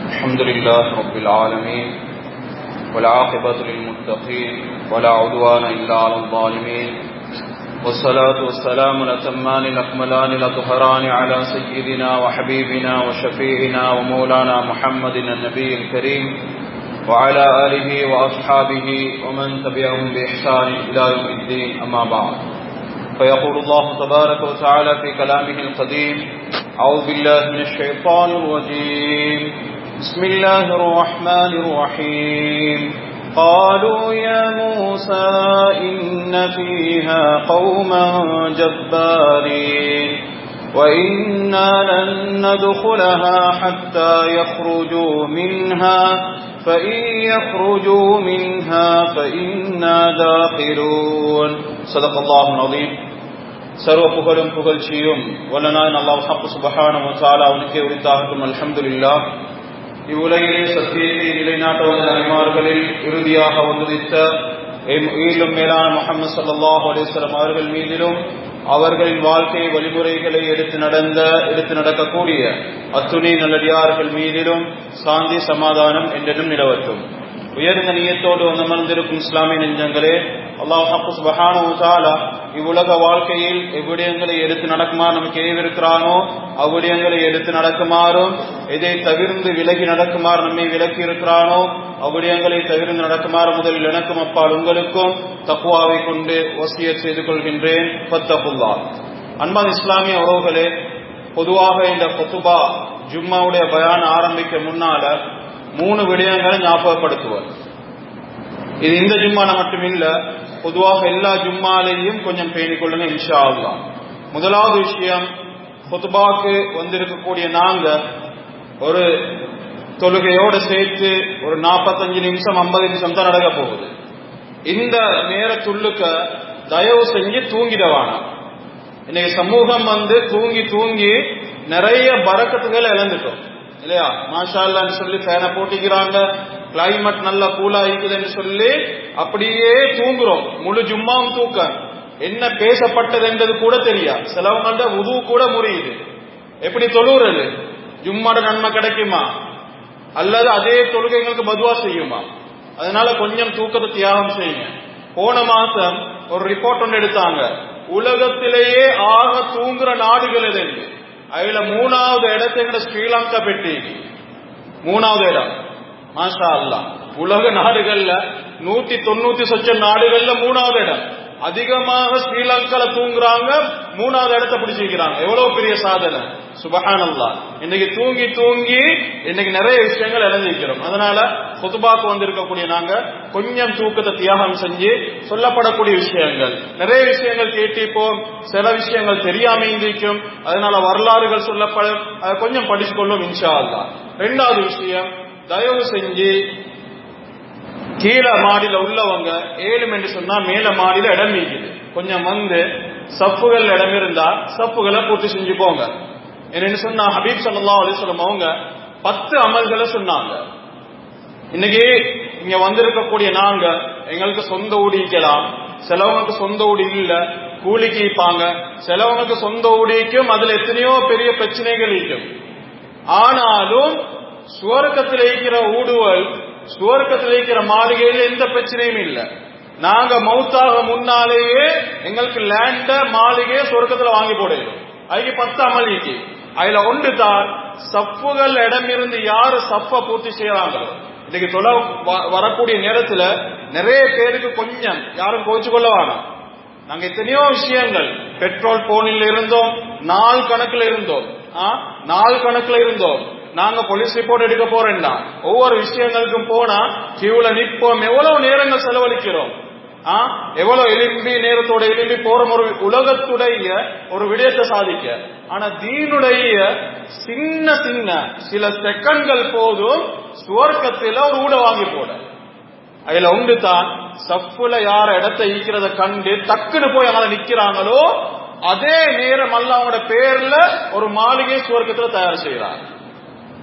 الحمد لله رب العالمين والعاقبة للمتقين ولا عدوان إلا على الظالمين والصلاة والسلام الأتمان الأكملان الأطهران على سيدنا وحبيبنا وشفيعنا ومولانا محمد النبي الكريم وعلى آله وأصحابه ومن تبعهم بإحسان إلى يوم الدين. أما بعد، فيقول الله تبارك وتعالى في كلامه القديم: أعوذ بالله من الشيطان الرجيم، بسم الله الرحمن الرحيم. قالوا يا موسى إن فيها قوما جبارين وإنا لن ندخلها حتى يخرجوا منها فإن يخرجوا منها فإنا داخلون. صدق الله العظيم. சர்வ புகழும் புகழ்ச்சியும் வல்லநாயன் அல்லாஹ் சுப்ஹானஹு வ தஆலா அவனுக்கே உரித்தாகட்டும். அல்ஹம்துலில்லாஹ். இவ்வுலகிலே சத்தியத்தை நிலைநாட்ட வந்த நபிமார்களில் இறுதியாக வந்துதித்த உயிரிலும் மேலான முஹம்மது ஸல்லல்லாஹு அலைஹி வஸல்லம் அவர்கள் மீதிலும் அவர்களின் வாழ்க்கை வழிமுறைகளை எடுத்து நடக்கக்கூடிய அத்துணை நல்லடியார்கள் மீதிலும் சாந்தி சமாதானம் என்றும் நிலவட்டும். உயர்ந்த நியத்தோடு அமர்ந்திருக்கும் இஸ்லாமிய நெஞ்சங்களே, அல்லாஹ் சுப்ஹானஹு வ தஆலா இவ்வுலக வாழ்க்கையில் எவ்விடயங்களை எடுத்து நடக்குமாறு நமக்கு ஏவிருக்கிறானோ அவ்விடயங்களை எடுத்து நடக்குமாறும், எதை தவிர்ந்து விலகி நடக்குமாறு நம்மை விலக்கி இருக்கிறானோ அவ்விடயங்களை தவிர்த்து நடக்குமாறு முதலில் எனக்கும் அப்பால் உங்களுக்கும் தக்வாவை கொண்டு வசியத் செய்து கொள்கின்றேன். ஃபத்தகுல்லாஹ். அன்பான இஸ்லாமிய உறவுகளே, பொதுவாக இந்த குத்துபா ஜும்மாவுடைய பயான் ஆரம்பிக்க முன்னால 3 விடயங்களை ஞாபகப்படுத்துவார். இது இந்த ஜும்மால மட்டுமில்ல, பொதுவாக எல்லா ஜும்மாலையும் கொஞ்சம் பேணிக்கொள்ளுங்க இன்ஷா அல்லாஹ். முதலாவது விஷயம், குத்துபாக்கு வந்திருக்கக்கூடிய நாங்க ஒரு தொழுகையோடு சேர்த்து ஒரு 45 நிமிஷம் 50 நிமிஷம் தான் நடக்க போகுது. இந்த நேரத்துள்ளுக்க தயவு செஞ்சு தூங்கிடவானா. இன்னைக்கு சமூகம் தூங்கி நிறைய பரக்கத்துகளை இழந்துட்டோம் இல்லையா? மாஷா அல்லாஹ்னு சொல்லி ஃபேனை போட்டிக்கிறாங்க, கிளைமேட் நல்லா கூலா இருக்குதுன்னு சொல்லி அப்படியே தூங்குறோம். முழு ஜும்மாவும் தூக்கம். என்ன பேசப்பட்டது என்றது கூட தெரியா. சிலவங்கள்ட்ட உது கூட முறியுது. எப்படி தொழுகிறது? ஜும்மாட நன்மை கிடைக்குமா அல்லது அதே தொழுகைகளுக்கு பதுவா செய்யுமா? அதனால கொஞ்சம் தூக்கத்தை தியாகம் செய்யுங்க. போன மாசம் ஒரு ரிப்போர்ட் ஒன்று எடுத்தாங்க, உலகத்திலேயே ஆக தூங்குற நாடுகள் எது? அதுல 3வது இடத்தை ஸ்ரீலங்கா பெட்டி 3வது இடம். மாஷா அல்லாஹ். உலக நாடுகள்ல 190 சொச்சம் நாடுகள்ல 3வது இடம். அதிகமாக ஸ்ரீலங்கால தூங்குறாங்க, 3வது இடத்தை பிடிச்சிருக்கிறாங்க. எவ்வளவு பெரிய சாதனை! சுப்ஹானல்லாஹ். இன்னைக்கு தூங்கி இன்னைக்கு நிறைய விஷயங்கள் இழந்திருக்கிறோம். அதனால குத்துபாக்கு வந்திருக்கக்கூடிய நாங்க கொஞ்சம் தூக்கத்தை தியாகம் செஞ்சு சொல்லப்படக்கூடிய விஷயங்கள் நிறைய விஷயங்கள் கேட்டிப்போம், சில விஷயங்கள் தெரியாம இருக்கும். அதனால வரலாறுகள் சொல்லப்படும், அதை கொஞ்சம் படிச்சுக்கொள்ளும் இன்ஷா அல்லாஹ். 2வது விஷயம், தயவு செஞ்சு கீழே மாடியில உள்ளவங்க 7 என்று சொன்னா மேல மாடியில இடம் இருக்குது, கொஞ்சம் சப்புகள் இடம் இருந்தா சப்புகளை பூர்த்தி செஞ்சு போங்க. என்ன சொன்னா ஹபீப் ஸல்லல்லாஹு அலைஹி வஸல்லம் அவங்க 10 அமல்களை சொன்னாங்க. இன்னைக்கு இங்க வந்திருக்கக்கூடிய நாங்க எங்களுக்கு சொந்த ஊடி இருக்கலாம், சிலவங்களுக்கு சொந்த ஊடி இல்ல, கூலிக்கு இருப்பாங்க, சிலவங்களுக்கு சொந்த ஊடிக்கும் அதுல எத்தனையோ பெரிய பிரச்சனைகள் இருக்கும். ஆனாலும் சுவர்க்கத்தில் இருக்கிற ஊடுவல், சுவர்க்கத்தில் இருக்கிற மாளிகையில் எந்த பிரச்சனையும் இல்லை. நாங்க மௌத்தாக முன்னாலேயே எங்களுக்கு லேண்ட மாளிகையை சுவர்க்கத்தில் வாங்கி போடுகிறோம். அதுக்கு 10 அமல் இருக்கு. அதுல ஒன்று தான் சப்புகள் இடமிருந்து யாரு சப்ப பூர்த்தி செய்யறாங்களோ. இன்னைக்கு வரக்கூடிய நேரத்துல நிறைய பேருக்கு கொஞ்சம் யாரும் கோச்சு கொள்ள வேணாம். நாங்க எத்தனையோ விஷயங்கள் பெட்ரோல் போனில் இருந்தோம், நாள் கணக்குல இருந்தோம். நாங்க போலீஸ் ரிப்போர்ட் எடுக்க போறேன்னா ஒவ்வொரு விஷயங்களுக்கும் போனா கியூல நிற்போம், எவ்வளவு நேரங்கள் செலவழிக்கிறோம், எவ்வளவு நேரத்தோட எழும்பி போற ஒரு உலகத்துடைய ஒரு விடயத்தை சாதிக்க. ஆனா தீனுடைய சின்ன சில செகண்ட்கள் போதும் சுவர்க்கத்தில ஒரு ஊட வாங்கி போட. அதுல ஒன்று தான் சப்புல யார இடத்தை ஈக்கிறத கண்டு டக்குன்னு போய் அங்க நிக்கிறாங்களோ அதே நேரம் அல்ல அவங்களோட பேர்ல ஒரு மாளிகை சுவர்க்கத்துல தயார் செய்யறாங்க.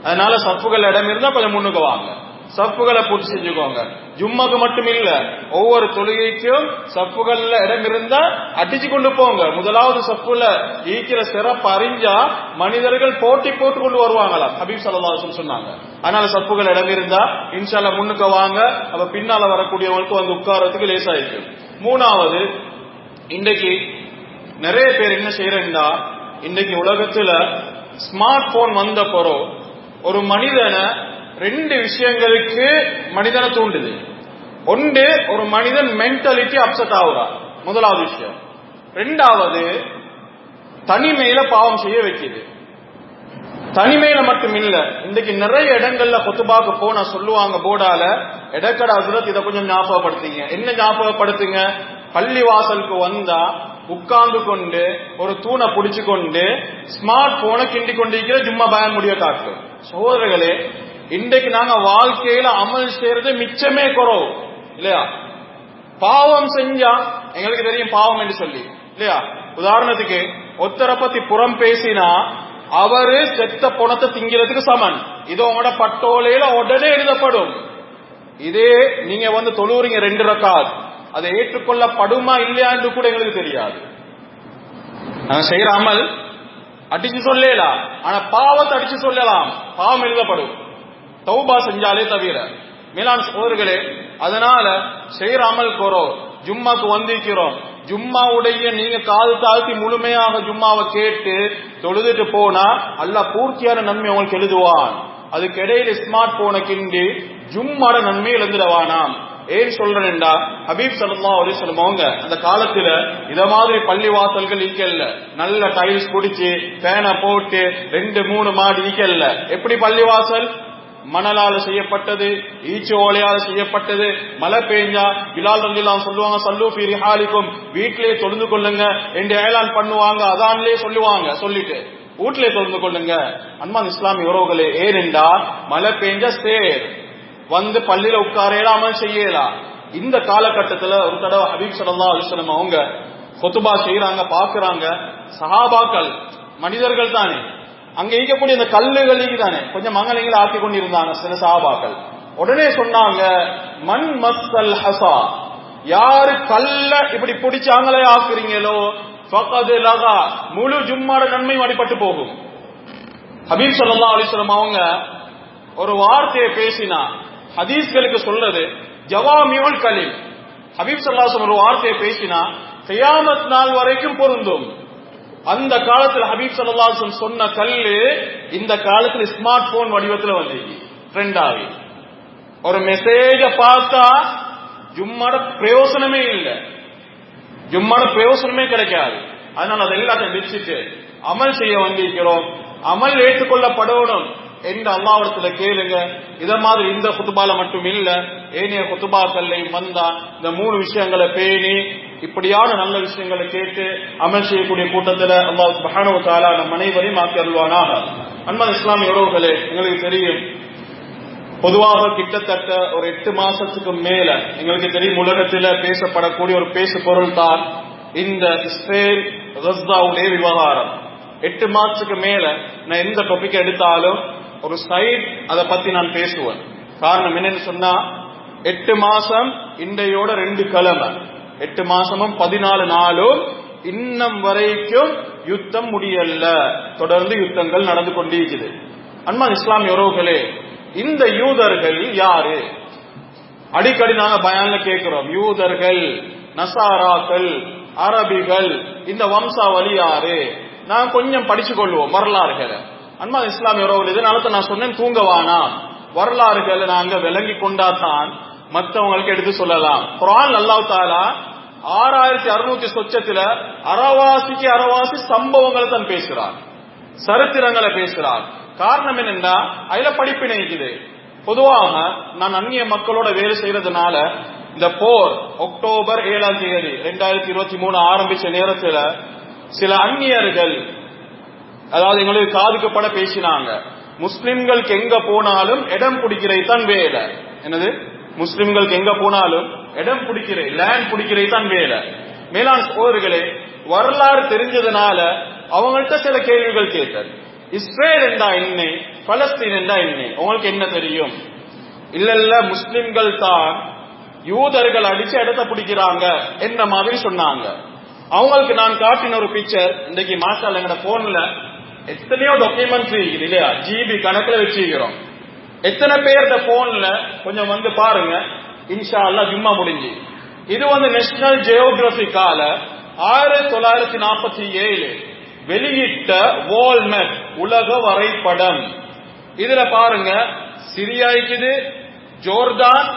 அதனால சப்புகள் இடம் இருந்தா கொஞ்சம் முன்னுக்கு வாங்க. சப்புகளை பூர்த்தி செஞ்சுக்கோங்க. ஜும்மாக்கு மட்டும் இல்ல, ஒவ்வொரு தொழுகைக்கும் சப்புகள்ல இடம் இருந்தா அடிச்சு கொண்டு போங்க. முதலாவது சப்புல ஈக்கிற சிறப்பு அறிஞ்சா மனிதர்கள் போட்டி போட்டு கொண்டு வருவாங்களாம் ஹபீப் ஸல்லல்லாஹு அலைஹி வஸல்லம் சொன்னாங்க. அதனால சப்புகள் இடம் இருந்தா இன்ஷா அல்லாஹ் முன்னுக்கு வாங்க, அப்ப பின்னால வரக்கூடியவங்களுக்கு வந்து உட்கார்றதுக்கு லேசாயிருக்கும். மூணாவது, இன்றைக்கு நிறைய பேர் என்ன செய்யறா, இன்றைக்கு உலகத்துல ஸ்மார்ட் போன் வந்த பிறகு ஒரு மனிதனை ரெண்டு விஷயங்களுக்கு மனிதனை தூண்டுது. ஒன்று, ஒரு மனிதன் மென்டாலிட்டி அப்செட் ஆகுறான், முதலாவது விஷயம். ரெண்டாவது, தனிமையில பாவம் செய்ய வைக்குது. தனிமையில மட்டும் இல்ல, இன்றைக்கு நிறைய இடங்கள்ல கொத்துபாக்கு போனா சொல்லுவாங்க போர்டால, எடக்கட ஹஸ்ரத் இதை கொஞ்சம் ஞாபகப்படுத்துங்க. என்ன ஞாபகப்படுத்துங்க? பள்ளி வாசலுக்கு வந்தா உட்கார்ந்து கொண்டு ஒரு தூணை பிடிச்சு கொண்டு ஸ்மார்ட் போனை கிண்டி கொண்டிருக்கிற ஜும்மா பயான் முடிய காட்டும். சகோதரர்களே, இன்றைக்கு நாங்க வாழ்க்கையில அமல் செய்யறது மிச்சமே குறவு இல்லையா? பாவம் செஞ்சா எங்களுக்கு தெரியும் பாவம் என்று சொல்லி இல்லையா? உதாரணத்துக்கு ஒருத்தரை பத்தி புறம் பேசினா அவரு செத்த பணத்தை திங்கிறதுக்கு சமன். இது உங்களோட பட்டோலையில உடனே எழுதப்படும். இதே நீங்க வந்து தொழுறீங்க 2 ரக்காத், அதை ஏற்றுக்கொள்ளப்படுமா இல்லையான்னு கூட எங்களுக்கு தெரியாது. நாங்க செய்யற அமல் அடிச்சு சொல்லலாம், ஆனா பாவத்தை அடிச்சு சொல்லலாம், பாவம் எழுதப்படும் தௌபா செஞ்சாலே தவிர. மேலான சகோதரர்களே, அதனால செய்யற அமல் குறோம். ஜும்மாக்கு வந்திருக்கிறோம், ஜும்மாவுடைய நீங்க காது தாழ்த்தி முழுமையாக ஜும்மாவை கேட்டு தொழுதுட்டு போனா அல்லாஹ் பூர்த்தியான நன்மை உங்களுக்கு எழுதுவான். அதுக்கு இடையில ஸ்மார்ட் போனை கிண்டி ஜும்மாட நன்மை எழுந்துடவானாம். ஏன் சொல்றேன்டா, ஹபீப் ஸல்லல்லாஹு அலைஹி வஸல்லம் அவங்க அந்த காலத்துல இத மாதிரி பள்ளி வாசல்கள் ஈக்கல்ல, நல்ல டைல்ஸ் குடிச்சு ஃபேனை போட்டு 2-3 மாடி ஈக்கல்ல. எப்படி பள்ளி வாசல்? மணலால செய்யப்பட்டது, ஈச்ச ஓலையால செய்யப்பட்டது. மழை பெய்ஞ்சா பிலால் ரலியல்லாஹு சொல்லுவாங்க, சல்லூ ஃபீ ரிஹாலிக்கும், வீட்டிலேயே தொழுந்து கொள்ளுங்க என்று ஏலான் பண்ணுவாங்க. அதான்லயே சொல்லுவாங்க, சொல்லிட்டு வீட்டிலே தொழுந்து கொள்ளுங்க. அன்பான இஸ்லாமிய உறவுகளே, ஏனென்றா மழை பெய்ஞ்சா சேர் வந்து பள்ளியில உட்காரலாம், அமல் செய்யலாம். இந்த காலகட்டத்துல ஒரு தடவை ஹபீப் ஸல்லல்லாஹு அலைஹி வஸல்லம் அவங்க குத்பா செய்யறாங்க, பாக்குறாங்க. சஹாபாக்கள் மனிதர்கள் தானே, அங்க இருக்கக்கூடிய அந்த கல்லுகள் தானே கொஞ்சம் மங்களங்களை ஆக்கி கொண்டிருந்தாங்க சில சஹாபாக்கள். உடனே சொன்னாங்க, மன் மஸ்ஸல் ஹஸா, யாரு கல்ல இப்படி பிடிச்சாங்களே ஆக்குறீங்களோ ஃபகத் லகா, முழு ஜும்மாட நன்மையும் அடிபட்டு போகும். ஹபீப் ஸல்லல்லாஹு அலைஹி வஸல்லம் அவங்க ஒரு வார்த்தையை பேசினா, ஹதீஸ்களுக்கு சொல்றது ஜவாமியுல் கலீம். ஹபீப் ஸல்லல்லாஹு அலைஹி வஸல்லம் ஒரு வார்த்தையை பேசினா கியாமத் நாள் வரைக்கும் பொருந்தும். அந்த காலத்துல ஹபீப் ஸல்லல்லாஹு அலைஹி வஸல்லம் சொன்ன கல்லு இந்த காலத்துல ஸ்மார்ட் போன் வடிவத்துல வந்து ட்ரெண்ட் ஆகி, ஒரு மெசேஜ பார்த்தா ஜும்மாட பிரயோசனமே இல்லை, ஜும்மாட பிரயோசனமே கிடைக்காது. அதனால அதை எல்லாத்தையும் வச்சுட்டு அமல் செய்ய வந்திருக்கிறோம். அமல் ஏற்றுக்கொள்ளப்படணும் என்று அல்லாஹ்விடத்துல கேளுங்க. இத மாதிரி இந்த குத்துபால மட்டும் இல்ல, ஏனைய குத்துபாக்கள்லையும் வந்தா இந்த 3 விஷயங்களை பேணி இப்படியான நல்ல விஷயங்களை கேட்டு அமல் செய்யக்கூடிய கூட்டத்துல அல்லாஹ் சுப்ஹானஹு வ தஆலா நம் அனைவரையும் ஆக்கி அருள்வானாக. அன்பான இஸ்லாமிய உறவுகளே, எங்களுக்கு தெரியும் பொதுவாக கிட்டத்தட்ட ஒரு 8 மாசத்துக்கு மேல எங்களுக்கு தெரியும் உலகத்துல பேசப்படக்கூடிய ஒரு பேசு பொருள் தான் இந்த இஸ்ரேல் கஸாவுடைய விவகாரம். 8 மாசத்துக்கு மேல நான் எந்த டாபிக் எடுத்தாலும் ஒரு சைட் அதை பத்தி நான் பேசுவேன். காரணம் என்னன்னு சொன்னா, 8 மாசம் இன்றையோட 2 கிழமை, 8 மாசமும் 14 நாளும் இன்னும் வரைக்கும் யுத்தம் முடியல, தொடர்ந்து யுத்தங்கள் நடந்து கொண்டிருக்குது. அன்பான இஸ்லாமிய உறவுகளே, இந்த யூதர்கள் யாரு? அடிக்கடி நாங்க பயான்ல கேட்கிறோம், யூதர்கள், நசாராக்கள், அரபிகள், இந்த வம்சாவளி யாரு? நான் கொஞ்சம் படிச்சு கொள்வோம் வரலாறுகளை. அன்பான இஸ்லாமிய உறவுகள், இதனால நான் சொன்னேன் தூங்கவானா, வரலாறுகளை நாங்க விளங்கி கொண்டாதான் மற்றவங்களுக்கு எடுத்து சொல்லலாம். குர்ஆன் அல்லாஹ் தஆலா 6600 சொச்சத்துல அறவாசி சம்பவங்களை தான் பேசுறார், சரித்திரங்களை பேசுறார். காரணம் என்னன்னா, அதுல படிப்பினை இருக்குது. பொதுவாக நான் அந்நிய மக்களோட வேலை செய்யறதுனால இந்த போர் அக்டோபர் 7ஆம் தேதி 2023 ஆரம்பிச்ச நேரத்துல சில அந்நியர்கள், அதாவது எங்களுக்கு காதுக்கப்பட பேசினாங்க, முஸ்லிம்களுக்கு எங்க போனாலும் இடம் பிடிக்கிறது தான் வேலை. என்னது? முஸ்லிம்களுக்கு எங்க போனாலும் இடம் பிடிக்கிற, லேண்ட் பிடிக்கிறது தான் வேலை. மேலான சகோதரர்களே, வரலாறு தெரிஞ்சதுனால அவங்கள்ட்ட சில கேள்விகள் கேட்டார். இஸ்ரேல் என்றா என்ன, பலஸ்தீன் என்றா என்ன, உங்களுக்கு என்ன தெரியும்? இல்ல முஸ்லிம்கள் தான் யூதர்கள் அடிச்சு இடத்த பிடிக்கிறாங்க என்ன மாதிரி சொன்னாங்க. அவங்களுக்கு நான் காட்டின ஒரு பிக்சர், இன்னைக்கு மாஷாஅல்லாஹ் எங்கட போன்ல எத்தனையோ டாக்குமெண்ட்ரி இல்லையா, ஜிபி கணக்குல வச்சுக்கிறோம். எத்தனை பேர் போன்ல கொஞ்சம் வந்து பாருங்க, இன்ஷா அல்லாஹ் ஜும்மா முடிஞ்சு. இது நேஷனல் ஜியோகிராபிக்கால 1947 வெளியிட்ட வால் மேப், உலக வரைபடம். இதுல பாருங்க, சிரியா இருக்குது, ஜோர்தான்,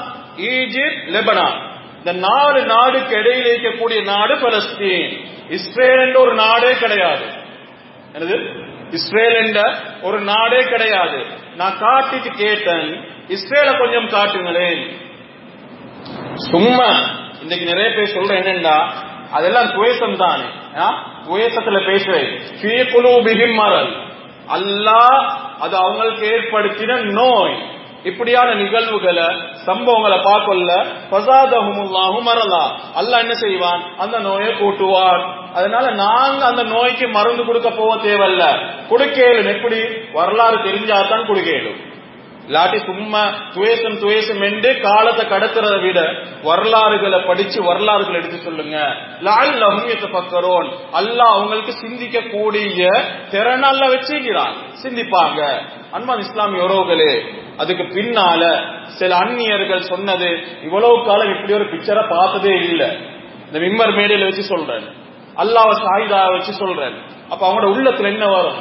ஈஜிப்ட், லெபனான். இந்த 4 நாடுக்கு இடையில இருக்கக்கூடிய நாடு பலஸ்தீன். இஸ்ரேல் என்ற ஒரு நாடே கிடையாது. என்னது, இஸ்ரேல் என்ற ஒரு நாடே கிடையாது. நான் காட்டிட்டு கேட்டேன், இஸ்ரேலை கொஞ்சம் காட்டுங்களேன். சும்மா இன்னைக்கு நிறைய பேர் சொல்ற என்னன்னா, அதெல்லாம் துவேஷம் தானே, துவேஷத்துல பேசுறேன். மரல் அல்லாஹ் அது அவங்களுக்கு ஏற்படுத்தின நோய். இப்படியான நிகழ்வுகளை சம்பவங்களை பார்க்கல ஃபஸாதஹுமுல்லாஹு மரலா, அல்லாஹ் என்ன செய்வான், அந்த நோயை கூட்டுவான். அதனால நாங்க அந்த நோய்க்கு மருந்து கொடுக்க போக தேவையில்ல. கொடுக்கலும் எப்படி, வரலாறு தெரிஞ்சாதான் கொடுக்கலும். இல்லாட்டி சும்மா துவேஷம் என்று காலத்தை கடத்துறதை விட வரலாறுகளை படிச்சு வரலாறுகளை எடுத்து சொல்லுங்க. லஅல்லஹும் யதஃபக்கரூன், அல்லாஹ் அவங்களுக்கு சிந்திக்க கூடிய திறனால வச்சிருக்கிறான், சிந்திப்பாங்க. அன்பான இஸ்லாமிய உறவுகளே, அதுக்கு பின்னால சில அந்நியர்கள் சொன்னது, இவ்வளவு காலம் இப்படி ஒரு பிக்சரை பார்த்ததே இல்லை. இந்த மிம்பர் மேடையில வச்சு சொல்றேன், அல்லாஹ் சாயிதா வச்சு சொல்றேன். அப்ப அவங்களோட உள்ளத்துல என்ன வரும்?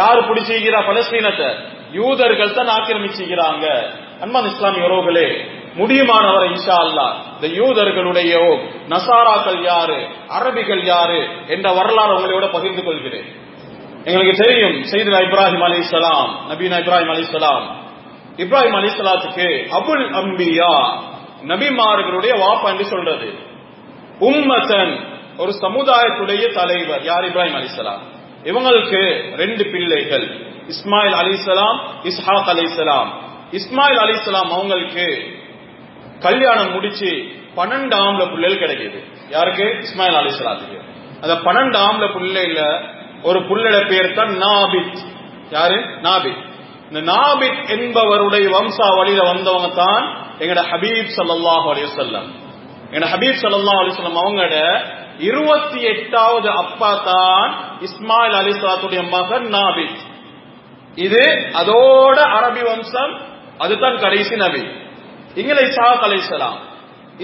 யாரு பிடிச்சிக்கிறா பலஸ்தீனத்தை? யூதர்கள் தான் ஆக்கிரமிச்சுக்கிறாங்க. அன்பான இஸ்லாமிய உறவுகளே, முடியுமானவரை இன்ஷா அல்லாஹ் இந்த யூதர்களுடைய நசாராக்கள் யாரு, அரபிகள் யாரு என்ற வரலாறு உங்களோட பகிர்ந்து கொள்கிறேன். எங்களுக்கு தெரியும் சையதுனா இப்ராஹிம் அலைஹிஸ்ஸலாம், நபீனா இப்ராஹிம் அலைஹிஸ்ஸலாம். இப்ராஹிம் அலைஹிஸ்ஸலாத்துக்கு அபுல் அம்பியா, நபிமார்களுடைய வாப்பா என்று சொல்றது. உம்மத்தன், ஒரு சமுதாயத்துடைய தலைவர். யார்? இப்ராஹிம் அலைஹிஸ்ஸலாம். இவங்களுக்கு 2 பிள்ளைகள், இஸ்மாயில் அலைஹிஸ்ஸலாம், இஸ்ஹாக் அலைஹிஸ்ஸலாம். இஸ்மாயில் அலைஹிஸ்ஸலாம் அவங்களுக்கு கல்யாணம் முடிச்சு 12 ஆம்பளை பிள்ளைகள் கிடைக்குது. யாருக்கு? இஸ்மாயில் அலைஹிஸ்ஸலாத்துக்கு. அந்த 12 ஆம்பளை பிள்ளைல ஒரு புள்ளட பேர் தான் நாபித். யாரு? நாபித். இந்த நாபித் என்பவருடைய வம்சாவளியில வந்தவங்க தான் எங்கட ஹபீப் ஸல்லல்லாஹு அலைஹி வஸல்லம். எங்கட ஹபீப் ஸல்லல்லாஹு அலைஹி வஸல்லம் அவங்களோட 28வது அப்பா தான் இஸ்மாயில் அலைஹிஸ்ஸலாத்துடைய மகன் நாபித். இது அதோட அரபி வம்சம், அதுதான் கடைசி நபி. இங்க இஸ்ஹாக் அலைஹிஸ்ஸலாம்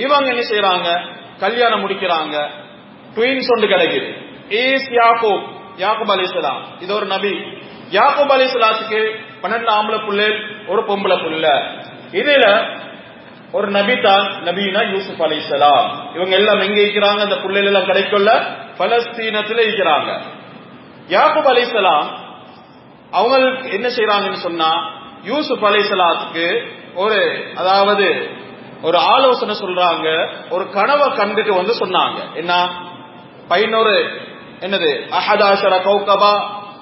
இவங்க என்ன செய்யறாங்க, கல்யாணம் முடிக்கிறாங்க. ட்வின்ஸ் ஒன்று கிடைக்குது. யாக்கூப், யாக்கூப் அலைஹிஸ்ஸலாம், இது ஒரு நபி. யாக்கூப் அலைஹிஸ்ஸலாத்துக்கு 12 ஆம்பளை புள்ளை, ஒரு பொம்பளை புள்ள. இதுல ஒரு நபி தான் நபீனா யூசுப் அலைஹிஸ்ஸலாம். இவங்க எல்லாம் எங்க இருக்கிறாங்க? அந்த புள்ளைகள் எல்லாம் கிடைக்கல பலஸ்தீனத்துல இருக்கிறாங்க. யாக்கூப் அலைஹிஸ்ஸலாம் அவங்க என்ன செய்யறாங்கன்னு சொன்னா, யூசுப் அலைஹிஸ்ஸலாத்துக்கு அதாவது ஒரு ஆலோசனை சொல்றாங்க. ஒரு கனவை கண்டுட்டு சொன்னாங்க. என்ன? 11 என்னது, 11 கௌகபா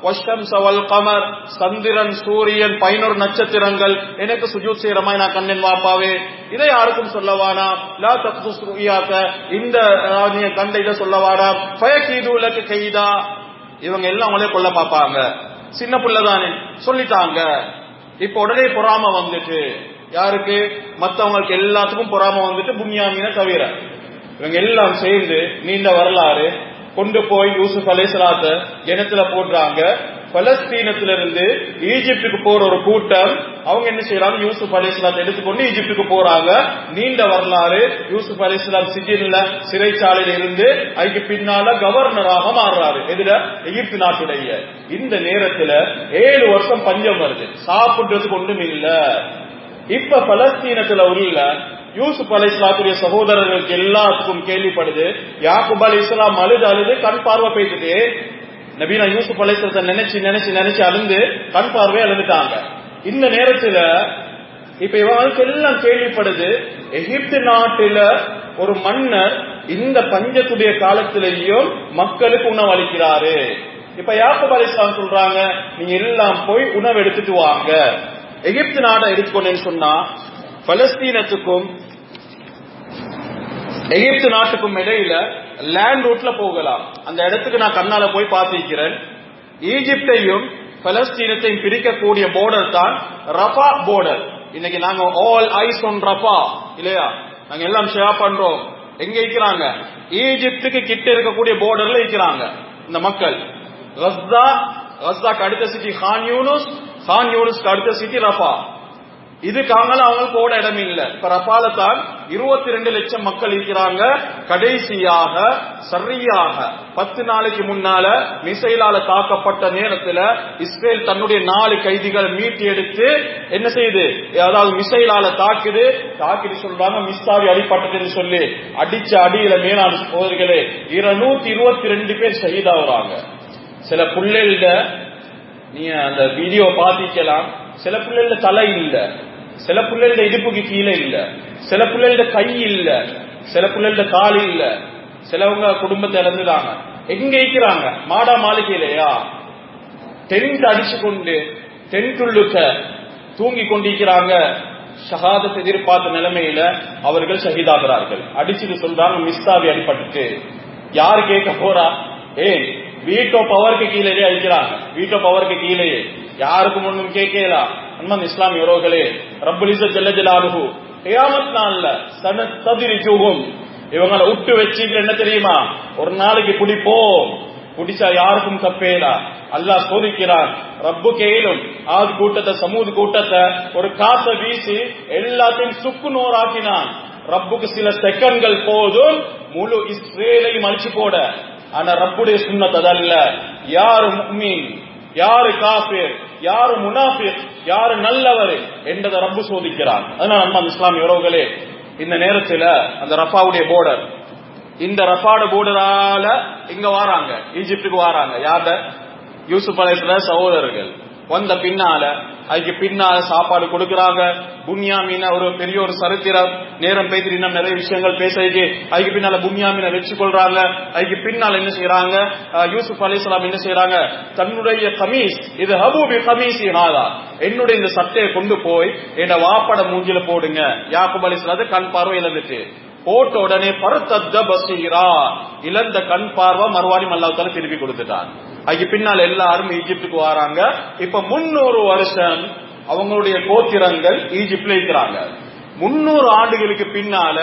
வஷம்ஸ வல் கமர், சந்திரன் சூரியன் 11 நட்சத்திரங்கள் எனக்கு சுஜூத் செய்யறமா நான் கண்ணன் வாப்பாவே, இதை யாருக்கும் சொல்லவானா, லா தக்துஸ் ருயாக, இந்த நீ கண்ட இதை சொல்லவானா, ஃபயகீது லக கைதா, இவங்க எல்லாம் அவங்களே கொல்ல பாப்பாங்க. சின்ன பிள்ளைதானே சொல்லிட்டாங்க. இப்ப உடனே பொறாம வந்துட்டு, யாருக்கு? மத்தவங்களுக்கு எல்லாத்துக்கும் பொறாம வந்துட்டு, புன்யாமீனை தவிர. இவங்க எல்லாம் சேர்ந்து நீண்ட வரலாறு கொண்டு போய் யூசுப் அலைஹிஸ்ஸலாத்த கிணத்துல போடுறாங்க. பலஸ்தீனத்திலிருந்து ஈஜிப்டுக்கு போற ஒரு கூட்டம், அவங்க என்ன செய்யறாங்க, யூசுப் அலைஹிஸ்ஸலாத்தை எடுத்துக்கொண்டு ஈஜிப்டுக்கு போறாங்க. நீண்ட வரலாறு. யூசுப் அலைஹிஸ்ஸலாம் சிஜின்ல, சிறைச்சாலையில இருந்து அதுக்கு பின்னால கவர்னராக மாறுறாரு. எதுல? எகிப்து நாட்டுடைய. இந்த நேரத்துல 7 வருஷம் பஞ்சம் வருது, சாப்பிடுறதுக்கு ஒன்றும் இல்ல. இப்ப பலஸ்தீனத்துல உள்ள யூசுப் அலைஹிஸ்ஸலாத்துடைய சகோதரர்களுக்கு எல்லாத்துக்கும் கேள்விப்படுது. யாக்கூப் அலைஹிஸ்ஸலாம் அழுது கண் பார்வை போயிட்டு, நபீனா யூசுப் அலைஹிஸ்ஸலாத்தை நினைச்சு அழுந்து கண் பார்வை அழுந்துட்டாங்க. இந்த நேரத்துல இப்ப இவங்களுக்கு எல்லாம் கேள்விப்படுது, எகிப்து நாட்டில ஒரு மன்னர் இந்த பஞ்சத்துடைய காலத்திலேயும் மக்களுக்கு உணவு அளிக்கிறாரு. இப்ப யாக்கூப் அலைஹிஸ்ஸலாம் சொல்றாங்க, நீங்க எல்லாம் போய் உணவு எடுத்துட்டு வாங்க. எகிப்து நாடை எடுத்துக்கொண்டேன்னு சொன்னா, பலஸ்தீனத்துக்கும் எகிப்து நாட்டுக்கும் இடையில லேண்ட் ரூட்ல போகலாம். அந்த இடத்துக்கு நான் கண்ணால போய் பார்த்திருக்கிறேன். ஈஜிப்டையும் பலஸ்தீனத்தையும் பிரிக்கக்கூடிய போர்டர் தான் ரஃபா போர்டர். இன்னைக்கு நாங்க ஆல் ஐஸ் ஒன் ரஃபா இல்லையா, நாங்க எல்லாம் ஷேர் பண்றோம். எங்க இருக்கிறாங்க? ஈஜிப்டுக்கு கிட்ட இருக்கக்கூடிய பார்டர்ல இருக்கிறாங்க இந்த மக்கள். கஸ்ஸாக்கு அடுத்த சிட்டி கான் யூனுஸ், கான் யூனுஸ்க்கு அடுத்த சிட்டி ரஃபா. இதுக்காக அவங்களுக்கு ஓட இடம் இல்லை. இப்ப ரஃபால தான் 22 லட்சம் மக்கள் இருக்கிறாங்க. கடைசியாக சரியாக 10 நாளைக்கு முன்னால மிசைலால தாக்கப்பட்ட நேரத்துல இஸ்ரேல் தன்னுடைய 4 கைதிகள் மீட்டி எடுத்து என்ன செய்யுது, அதாவது மிசைலால தாக்கிட்டு சொல்றாங்க மிஸ்தாவி அடிப்பட்டதுன்னு சொல்லி அடிச்ச அடியில மேலான சகோதரிகளே 222 பேர் ஷஹீதாகுறாங்க. சில புள்ளைகள நீங்க அந்த வீடியோ பாத்திக்கலாம். சில பிள்ளைகள தலை இல்ல, சில பிள்ளைகள இடுப்புக்கு கீழே இல்ல, சில பிள்ளைகள கை இல்ல, சில பிள்ளைகள கால் இல்ல, சிலவங்க குடும்பத்தை இழந்துட்டாங்க. எங்க இருக்கிறாங்க? மாடா மாளிகையிலையா டென்ட் அடிச்சு கொண்டு டென்ட்டுள்ளுக்க தூங்கி கொண்டிருக்கிறாங்க. ஷஹாதத் எதிர்பார்த்த நிலைமையில அவர்கள் ஷஹீதாகிறார்கள். அடிச்சுட்டு சொல்றாங்க மிஸ்தாவி அடிபட்டு. யாரு கேட்க போறா? வீட்டோ பவருக்கு கீழே அழிக்கிறாங்க. வீட்டோ பவருக்கு கீழே யாருக்கும் ஒண்ணும் கேட்கலாம். அன்பான இஸ்லாமிய உறவுகளே, ரப்புல் இஸ்ஸத் ஜல்ல ஜலாலுஹு கியாமத் நாள்ல சனஸ்ததிரிஜுஹும் இவங்களை விட்டு வச்சுட்டு என்ன தெரியுமா, ஒரு நாளைக்கு பிடிச்சா யாருக்கும் தப்பேலா. அல்லாஹ் சோதிக்கிறான். ரப்பு கேளும் ஆது கூட்டத்தை சமூது கூட்டத்தை ஒரு காத்த வீசி எல்லாத்தையும் சுக்கு நோராக்கினான். ரப்புக்கு சில செகண்ட்கள் போதும் முழு இஸ்ரேலையும் அழிச்சு போட. ஆனா ரப்புடைய சுன்னத் அதல்ல. யாரு முஃமின், யாரு காஃபிர், யாரு முனாஃபிக், யாரு நல்லவர் என்றதை ரப்பு சோதிக்கிறான். அதனால நம்ம இஸ்லாமிய உறவுகளே, இந்த நேரத்துல அந்த ரஃபாவுடைய போர்டர், இந்த ரஃபாட போர்டரால இங்க வாராங்க, ஈஜிப்டுக்கு வாராங்க. யார? யூசுப் அலைஹிஸ்ஸலாம் சகோதரர்கள் வந்த பின்னால அதுக்கு பின்னால சாப்பாடு கொடுக்கறாங்க. புன்யாமீன ஒரு பெரிய ஒரு சரித்திரம், நேரம் பேசி இன்னும் நிறைய விஷயங்கள் பேசிக்கு. அதுக்கு பின்னால புன்யாமீனை வெற்றி கொள்றாங்க. அதுக்கு பின்னால என்ன செய்யறாங்க, யூசுப் அலைஹிஸ்ஸலாம் என்ன செய்யறாங்க, தன்னுடைய கமீஸ், இது ஹபூபி கமீசி ஹாதா, என்னுடைய இந்த சட்டையை கொண்டு போய் என்ன வாப்பட மூஞ்சில போடுங்க. யாக்கூப் அலைஹிஸ்ஸலாம் கண் பார்வை இழந்துட்டு போட்ட உடனே பர்தத்த பஸீரா, இழந்த கண் பார்வை மறுவாடியும் அல்லாஹ் தஆலா திருப்பி கொடுத்துட்டான். அதுக்கு பின்னால் எல்லாரும் ஈஜிப்டுக்கு வராங்க. இப்ப 300 வருஷம் அவங்களுடைய கோத்திரங்கள் ஈஜிப்ட்ல இருக்கிறாங்க. 300 ஆண்டுகளுக்கு பின்னால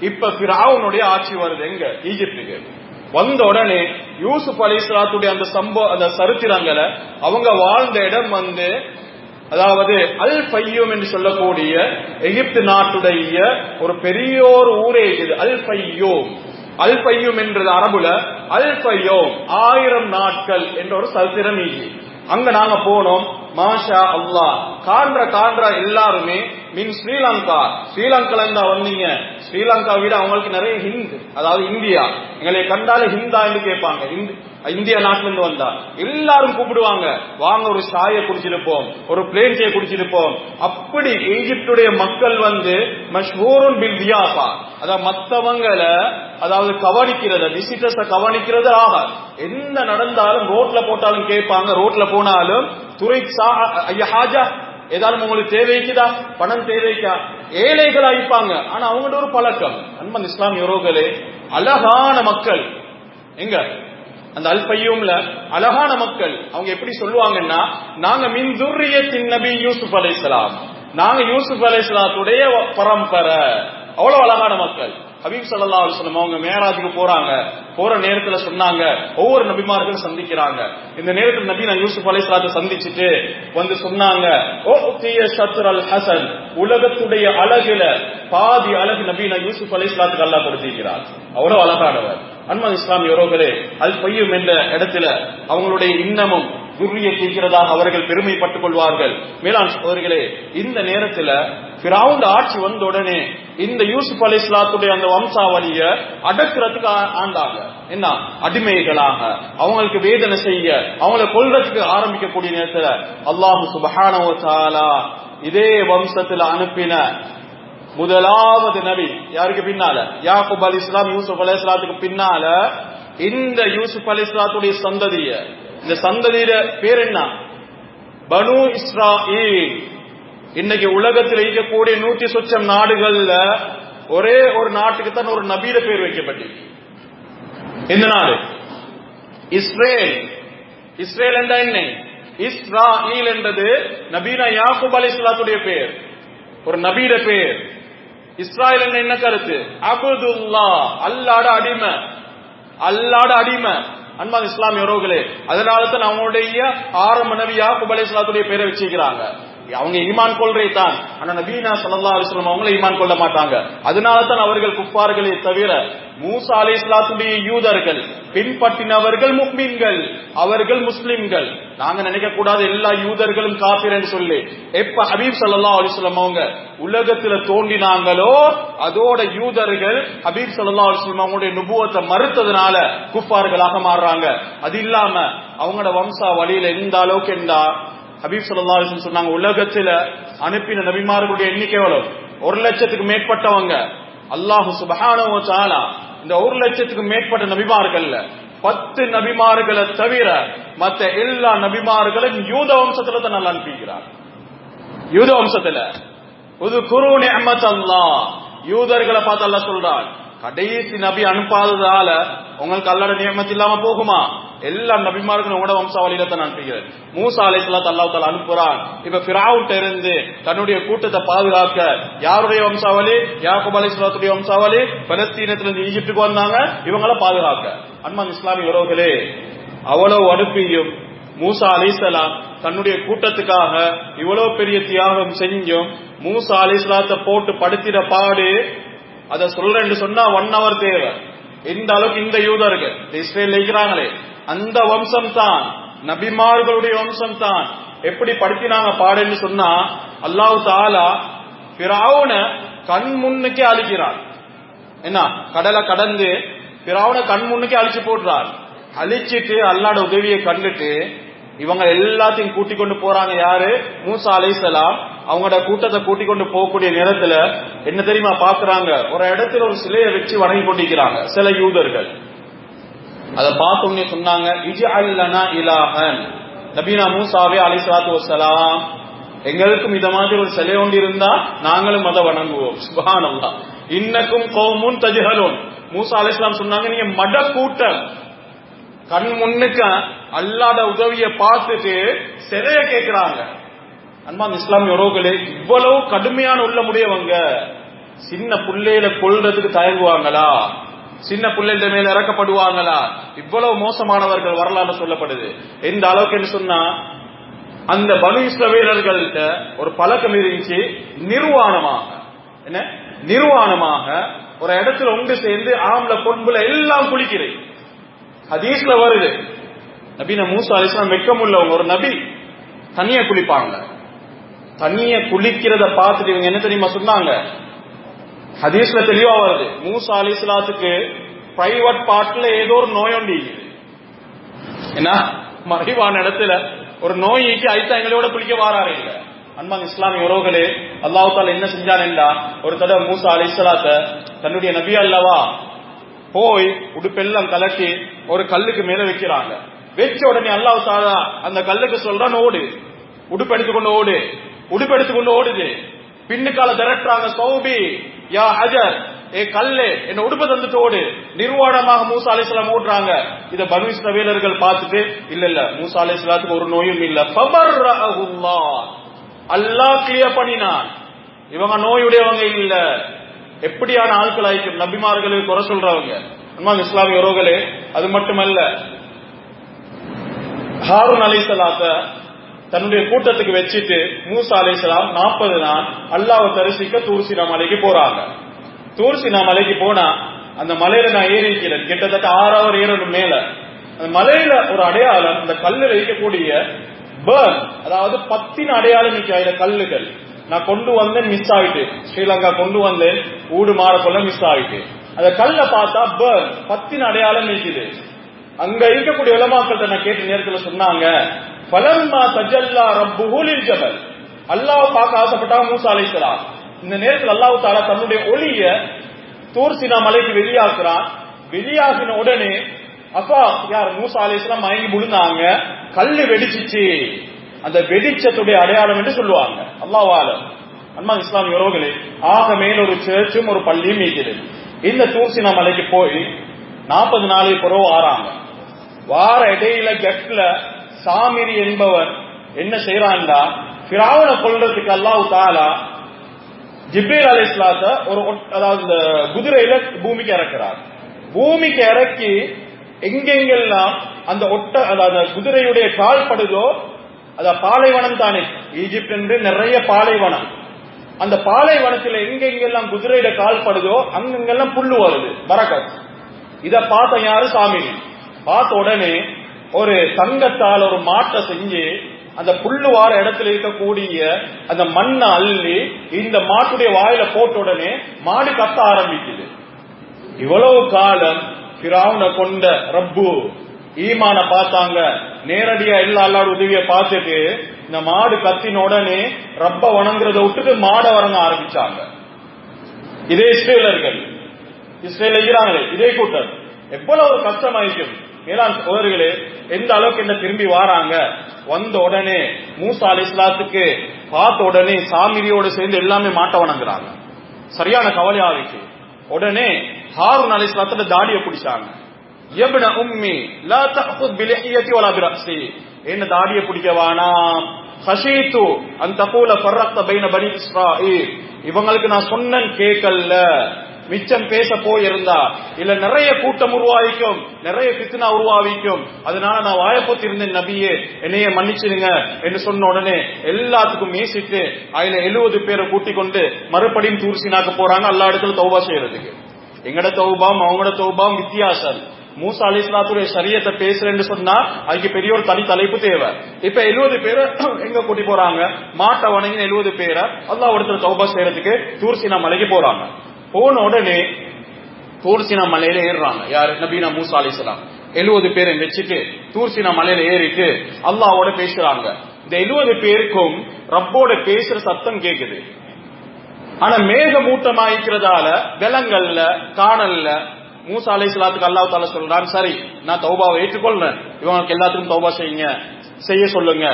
இப்ப ஃபிரௌனுடைய ஆட்சி வருது எங்க? ஈஜிப்டுக்கு. வந்த உடனே யூசுப் அலைஹிஸ்ஸலாத்துடைய அந்த சரித்திரங்களை அவங்க வாழ்ந்த இடம் வந்து, அதாவது அல் ஃபையூம் என்று சொல்லக்கூடிய எகிப்து நாட்டுடைய ஒரு பெரிய ஒரு ஊரே இது அல் ஃபையூம். அல் ஃபையூம் என்றது அரபுல அல் ஃபையூம் 1000 நாட்கள் என்ற ஒரு சரித்திரம் இருக்கு. அங்க நாங்க போனோம். மாஷா அல்லாஹ், காண்ற எல்லாருமே மீன் ஸ்ரீலங்கால இருந்தா வந்தீங்க. ஸ்ரீலங்கா விட அவங்களுக்கு நிறைய ஹிந்து, அதாவது இந்தியா, எங்களை கண்டாலே ஹிந்தா என்று கேட்பாங்க. இந்தியா நாட்டுல இருந்து வந்தா எல்லாரும் கூப்பிடுவாங்க, வாங்க ஒரு சாயை குடிச்சிருப்போம், ஒரு பிளேன் சாயை குடிச்சிருப்போம். அப்படி ஈஜிப்டுடைய மக்கள் வந்து மஷ்ஹூருன் பில் தியாஃபா, அதாவது மத்தவங்களை, அதாவது கவனிக்கிறது, விசிட்டர்ஸ கவனிக்கிறது. ஆக என்ன நடந்தாலும் ரோட்ல போட்டாலும் கேட்பாங்க, ரோட்ல போனாலும் துறை ஹாஜா, ஏதாலும் உங்களுக்கு தேவைக்குதா, பணம் தேவைக்கா, ஏழைகள் அழிப்பாங்க. ஆனா அவங்களோட ஒரு பழக்கம். அன்பன் இஸ்லாமிய உறவுகளே, அழகான மக்கள் எங்க அந்த அல் ஃபையூம்ல அழகான மக்கள். அவங்க எப்படி சொல்லுவாங்கன்னா, நாங்க மின் துர்ரியத்தின் நபி யூசுப் அலைஹிஸ்ஸலாம், நாங்க யூசுப் அலைஹிஸ்ஸலாத்துடைய பரம்பரை. அவ்வளவு அழகான மக்கள். ஹபீப் ஸல்லல்லாஹு அலைஹி வஸல்லம் அவங்க மேராஜுக்கு போற நேரத்துல சொன்னாங்க, ஒவ்வொரு நபிமார்களும் சந்திக்கிறாங்க. இந்த நேரத்தில் நபி நான் யூசுப் அலைஹிஸ்ஸலாத்தை சந்திச்சுட்டு வந்து சொன்னாங்க, ஓ திய ஷத்ரல் ஹசன், உலகத்துடைய அழகுல பாதி அழகு நபி நான் யூசுப் அலைஹிஸ்ஸலாத்துக்கு அல்லாஹ் கொடுத்திருக்கிறார். அவ்வளவு அழகானவர். அன்பான இஸ்லாமிய உறவுகளே, அல் ஃபையூம் என்ற இடத்துல அவங்களுடைய இன்னமும் துர்ரியத் இருக்கிறதாக அவர்கள் பெருமைப்பட்டுக் கொள்வார்கள். மேலான சகோதரர்களே, இந்த நேரத்துல ஃபிரௌன் ஆட்சி வந்த உடனே இந்த யூசுப் அலைஹிஸ்ஸலாத்துடைய அந்த வம்சாவளிய அடக்குறதுக்கு ஆண்டாங்க. என்ன? அடிமைகளாக அவங்களுக்கு வேதனை செய்ய, அவங்களை கொல்றதுக்கு ஆரம்பிக்கக்கூடிய நேரத்துல அல்லாஹ் சுப்ஹானஹு வ தஆலா இதே வம்சத்துல அனுப்பின முதலாவது நபி யாருக்கு பின்னால? யாக்கூப் அலைஹிஸ்ஸலாம், யூசுப் அலைஹிஸ்ஸலாத்துக்கு பின்னால இந்த யூசுப் அலைஹிஸ்ஸலாத்துடைய சந்ததிய, இந்த சந்ததியில பேர் என்ன? பனு இஸ்ராயீல். இன்னைக்கு உலகத்தில் இருக்கக்கூடிய 100 சொச்சம் நாடுகள்ல ஒரே ஒரு நாட்டுக்கு தான் ஒரு நபியில பேர் வைக்கப்பட்டிருக்கு. இந்த நாடு இஸ்ரேல். இஸ்ரேல் என்ற என்ன? இஸ்ராயீல் என்றது நபீனா யாக்கூப் அலைஹிஸ்ஸலாத்துடைய பேர். ஒரு நபியிட பேர். இஸ்ராயல் என்ன கருத்து? அபுதுல்லா, அல்லாஹ்வுடைய அடிமை, அல்லாஹ்வுடைய அடிமை. அன்பான இஸ்லாமியர்களே, அதனாலதான் அவங்களுடைய ஆரம்ப நபி யாக்கூப் அலைஹிஸ்ஸலாத்துடைய பேரை வச்சிருக்கிறாங்க. அவங்க ஈமான் கொள்றே தான், ஆனா நபீனா ஸல்லல்லாஹு அலைஹி வஸல்லம் அவங்கள ஈமான் கொள்ள மாட்டாங்க. அதனாலதான் அவர்கள் குஃபார்களே தவிர மூசா அலைஹிஸ்ஸலாத்துடைய யூதர்கள் பின்பற்றினவர்கள் முஃமின்கள், அவர்கள் முஸ்லிம்கள். நாங்க நினைக்க கூடாது எல்லா யூதர்களும் காஃபிர் என்று சொல்லி. எப்ப ஹபீப் ஸல்லல்லாஹு அலைஹி வஸல்லம் அவங்க உலகத்துல தோன்றினாங்களோ அதோட யூதர்கள் ஹபீப் ஸல்லல்லாஹு அலைஹி வஸல்லம் அவங்களுடைய நுபுவத்தை மறுத்ததுனால குஃபார்களாக மாறுறாங்க. அது இல்லாம அவங்களோட வம்சா வழியில எந்த அளவுக்கு என்றா ஹபீப் ஸல்லல்லாஹு அலைஹி வஸல்லம் சொன்னாங்க, உலகத்துல அனுப்பின நபிமார்களுடைய எண்ணிக்கை எவ்வளவு? 1,00,000க்கு மேற்பட்டவங்க. அல்லாஹ் சுப்ஹானஹு வ தஆலா இந்த 1,00,000க்கு மேற்பட்ட நபிமார்கள்ல 10 நபிமார்களை தவிர மற்ற எல்லா நபிமார்களும் யூத வம்சத்துல தான் அல்லாஹ் அனுப்பிக்கிறார். யூத வம்சத்துல உதுகுரு நிஅமத்தல்லாஹ், யூதர்களை பார்த்து அல்லாஹ் சொல்றான், கடைசி நபி அனுப்பாததால உங்களுக்கு அல்லாஹ்வுடைய நியமத் இல்லாம போகுமா? எல்லா நபிமார்களும் உங்களோட வம்சாவளியில தான் அனுப்புகிறார். மூசா அலைஹிஸ்ஸலாத்து அல்லாஹ் தஆலா அனுப்புறான். இப்ப ஃபிரௌன்ட்ட இருந்து தன்னுடைய கூட்டத்தை பாதுகாக்க யாருடைய வம்சாவளி? யாக்கூப் அலைஹிஸ்ஸலாத்துடைய வம்சாவளி. பலஸ்தீனத்துல இருந்து ஈஜிப்டுக்கு வந்தாங்க, இவங்கள பாதுகாக்க. அன்பான இஸ்லாமிய உறவுகளே, அவ்வளவு அனுப்பியும் மூசா அலைஹிஸ்ஸலாம் தன்னுடைய கூட்டத்துக்காக இவ்வளவு பெரிய தியாகம் செஞ்சும் மூசா அலைஹிஸ்ஸலாத்தை போட்டு படுத்திட பாடு, அத சொல்றேன்னு சொன்னா 1 hour தேவை. இந்த அளவுக்கு இந்த யூதர்கள் இஸ்ரேல் இருக்கிறாங்களே அந்த வம்சம் தான், நபிமார்களுடைய வம்சம் தான். எப்படி படுத்தினாங்க பாடுன்னு சொன்னா, அல்லாஹ் தஆலா ஃபிரௌன கண் முன்னுக்கே அழிக்கிறான். என்ன, கடலை கடந்து ஃபிரௌன கண் முன்னுக்கே அழிச்சு போடுறார். அழிச்சிட்டு அல்லாஹ்வோட உதவியை கண்டுட்டு இவங்க எல்லாத்தையும் கூட்டிக் கொண்டு போறாங்க. யாரு? மூசா அலைஹிஸ்ஸலாம். அவங்களோட கூட்டத்தை கூட்டிக் கொண்டு போகக்கூடிய நேரத்துல என்ன தெரியுமா பாக்குறாங்க? ஒரு இடத்துல ஒரு சிலையை வச்சு வணங்கி கொண்டிருக்கிறாங்க சில யூதர்கள். அதை பார்த்தோம்னே சொன்னாங்க, இஜ்அல் லனா இலாஹன், நபீனா மூசாவே அலைஹிஸ்ஸலாத்து வஸ்ஸலாம், எங்களுக்கும் இத மாதிரி ஒரு சிலை ஒன்று இருந்தா நாங்களும் அதை வணங்குவோம். சுப்ஹானல்லாஹ். இன்னக்கும் கௌமுன் தஜ்ஹலூன், மூசா அலைஹிஸ்ஸலாம் சொன்னாங்க, நீங்க மட கூட்டம், கண் முன்னுக்கு அல்லாஹ்வோட உதவியை பார்த்துட்டு சிலைய கேட்கிறாங்க. அன்பான இஸ்லாமிய உறவுகளே, இவ்வளவு கடுமையான உள்ளமுடையவங்க சின்ன புள்ளையில கொல்றதுக்கு தயங்குவாங்களா? சின்ன பிள்ளைகள் மேல இறக்கப்படுவாங்களா? இவ்வளவு மோசமானவர்கள் வரலாறு சொல்லப்படுது. எந்த அளவுக்கு என்று சொன்னா, அந்த பனு இஸ்ரவேலர்கள்ட்ட ஒரு பழக்கம் இருந்துச்சு, நிர்வாணமாக என்ன நிர்வாணமாக ஒரு இடத்துல ஒன்று சேர்ந்து ஆம்பள பொன்புல எல்லாம் குளிக்கிறேன். ஹதீஸ்ல வருது, நபீன மூசா அலைஹிஸ்ஸலாம் வெக்கம் உள்ளவங்க, ஒரு நபி தனியா குளிப்பாங்க. தனியா குளிக்கிறத பார்த்துட்டு இவங்க என்ன தெரியுமா சொன்னாங்க? ஹதீஸ்ல தெளிவா வருது, மூசா அலைஹிஸ்ஸலாத்துக்கு பிரைவேட் பார்ட்ல ஏதோ ஒரு நோய் ஒன்று என்ன, மறைவான இடத்துல ஒரு நோய்க்கு ஐத்தா எங்களோட குளிக்க வாராரு இல்ல. அன்பான இஸ்லாமிய உறவுகளே, அல்லாஹ் தஆலா என்ன செஞ்சான் என்றா, ஒரு தடவை மூசா அலைஹிஸ்ஸலாத்த தன்னுடைய நபி அல்லவா போய் உடுப்பெல்லாம் கலட்டி ஒரு கல்லுக்கு மேல வைக்கிறாங்க. வச்ச உடனே அல்லாஹ் தஆலா அந்த கல்லுக்கு சொல்றான், ஓடு, உடுப்பு எடுத்துக்கொண்டு ஓடு. உடுப்பு எடுத்துக்கொண்டு ஓடுது. பின்னுக்கால திரட்டுறாங்க, சௌபி யா ஹஜர், ஏ கல்லே என்ன உடுப்பு தந்துட்டு ஓடு. நிர்வாணமாக மூசா அலைஹிஸ்ஸலாம் ஓடுறாங்க. இத பனு இஸ்ரவேலர்கள் பார்த்துட்டு, இல்ல இல்ல மூசா அலைஹிஸ்ஸலாத்துக்கு ஒரு நோயும் இல்ல, ஃபபர்ரஹுல்லாஹ், அல்லாஹ் கிளியர் பண்ணினான், இவங்க நோயுடையவங்க இல்ல. எப்படியான ஆட்கள் ஆயிக்கும் நபிமார்களுக்கு குறை சொல்றவங்க. அன்பான இஸ்லாமிய உறவுகளே, அது மட்டுமல்ல, ஹாரூன் அலைஹிஸ்ஸலாத்த தன்னுடைய கூட்டத்துக்கு வச்சுட்டு மூசா அலைஹிஸ்ஸலாம் 40 நாள் அல்லாஹ்வை தரிசிக்க தூர் சீனா மலைக்கு போறாங்க. தூர் சீனா மலைக்கு போனா அந்த மலையில நான் ஏறி இருக்கிறேன், கிட்டத்தட்ட 6 hour ஏறணும் மேல. அந்த மலையில ஒரு அடையாளம், அந்த கல்லுல இருக்கக்கூடிய பேர்ன், அதாவது பத்தின அடையாளம் நிற்கிற கல்லுகள் நான் கொண்டு வந்தேன், மிஸ் ஆயிட்டு. ஸ்ரீலங்கா கொண்டு வந்தேன், ஊடு மாறக்குள்ள மிஸ் ஆயிட்டு. அந்த கல்ல பார்த்தா பேர்ன், பத்தின அடையாளம் நிற்குது. அங்க இருக்கக்கூடிய உலமாக்கள்கிட்ட நான் கேட்ட நேரத்தில் சொன்னாங்க, ஃபலம்மா தஜல்லா ரப்புஹு லில் ஜபல், அல்லாஹ் பார்க்க ஆசைப்பட்டா மூசா அலைஹிஸ்ஸலாம். இந்த நேரத்தில் அல்லாஹ் தஆலா தன்னுடைய ஒளிய தூர் சீனா மலைக்கு வெளியாக்குறான். வெளியாகின உடனே அப்பா யார் மூசா அலைஹிஸ்ஸலாம் மயங்கி விழுந்தாங்க, கல்லு வெடிச்சிச்சு. அந்த வெடிச்சத்துடைய அடையாளம் என்று சொல்லுவாங்க. அல்லாஹ் ஆலம். அன்பான இஸ்லாமிய உறவுகளே, ஆக மேல் ஒரு சர்ச்சும் ஒரு பள்ளியும் இருக்கிறது. இந்த தூர் சீனா மலைக்கு போய் 40 நாளைக்கு பிறகு ஆறாங்க. வார இடையில கெட்ல சாமிரி என்பவர் என்ன செய்யறான்டா, ஃபிரௌனை கொல்றதுக்கு அல்லாஹ் தஆலா ஜிப்ரீல் அலைஹிஸ்ஸலாத்த ஒரு அதாவது குதிரையில பூமிக்கு இறக்குறார். பூமிக்கு இறக்கி எங்கெங்கெல்லாம் அந்த அதாவது குதிரையுடைய கால் படுதோ, அத பாலைவனம் தானே ஈஜிப்ட் என்று நிறைய பாலைவனம். அந்த பாலைவனத்துல எங்கெங்கெல்லாம் குதிரையில கால் படுதோ அங்கெங்கெல்லாம் புல்லு வருது, பரக்கத். இத பார்த்த யாரு? சாமி. பார்த்த உடனே ஒரு தங்கத்தால் ஒரு மாட்டை செஞ்சு அந்த புல்லு வார இடத்துல இருக்கக்கூடிய அந்த மண்ணை அள்ளி இந்த மாட்டுடைய வாயில போட்ட உடனே மாடு கத்த ஆரம்பிக்குது. இவ்வளவு காலம் ஃபிரௌனை கொண்ட ரப்பு ஈமான பார்த்தாங்க, நேரடியா எல்லாரோட உதவியை பார்த்துட்டு இந்த மாடு கத்தின உடனே ரப்ப வணங்குறத விட்டுட்டு மாடை வணங்க ஆரம்பிச்சாங்க. இதே இஸ்ரேலர்கள், இஸ்ரேல் இருக்கிறாங்களே இதே கூட்டம், எவ்வளவு ஒரு கஷ்டமாயிருக்கும் மேலாண் சோதர்களே. எந்த அளவுக்கு என்ன திரும்பி வாராங்க, வந்த உடனே மூசா அலைஹிஸ்ஸலாத்துக்கு பார்த்த உடனே சாமிரியோடு சேர்ந்து எல்லாமே மாட்ட வணங்குறாங்க. சரியான கவலையாவிக்கு உடனே ஹாரூன் அலைஹிஸ்ஸலாத்தோட தாடியை பிடிச்சாங்க. யப்ன உம்மி லா தஅഖுத் பிலிஹியதி வலா பிரஸி, என்ன தாடியை பிடிக்க வேணாம். ஹஷீது அன் தகூல ஃபர்ரக்த பைன பனி இஸ்ராயீல், இவங்களுக்கு நான் சொன்னேன் கேட்கல, மிச்சம் பேச போயிருந்தா இல்ல நிறைய கூட்டம் உருவாவிக்கும், நிறைய பித்னா உருவாவிக்கும், அதனால நான் வாயப்போத்தி இருந்தேன் நபியே, என்னைய மன்னிச்சிருங்க என்று சொன்ன உடனே எல்லாத்துக்கும் மேசிட்டு அதுல 70 பேரை கூட்டிக் கொண்டு மறுபடியும் தூர்சினாக்க போறாங்க அல்லா இடத்துல தௌபா செய்யறதுக்கு. எங்கட தௌபாம் அவங்களோட தௌபாம் வித்தியாசம். மூசா அலைஹிஸ்ஸலாத்துடைய ஷரியத்தை பேசுறேன்னு சொன்னா அதுக்கு பெரிய ஒரு தனி தலைப்பு தேவை. இப்ப 70 பேரை எங்க கூட்டி போறாங்க? மாட்டை வணங்கி 70 பேரை அல்லாஹ் இடத்துல தௌபா செய்யறதுக்கு தூர்சினா மலைக்கு போறாங்க. போன உடனே தூர்சினா மலையில ஏறுறாங்க. யாரு? நபீனா மூசா அலைஹிஸ்ஸலாம் 70 பேரை வச்சுட்டு தூர்சினா மலையில ஏறிட்டு அல்லாஹ்வோட பேசுறாங்க. இந்த 70 பேருக்கும் ரப்போட பேசுற சத்தம் கேக்குது. ஆனா மேகமூட்டமா இருக்கிறதால விலங்கல்ல காணல்ல. மூசா அலைஹிஸ்ஸலாத்துக்கு அல்லாஹ் தஆலா சொல்றான், சரி நான் தௌபாவை ஏற்றுக்கொள்றேன், இவங்களுக்கு எல்லாத்துக்கும் தௌபா செய்ய சொல்லுங்க.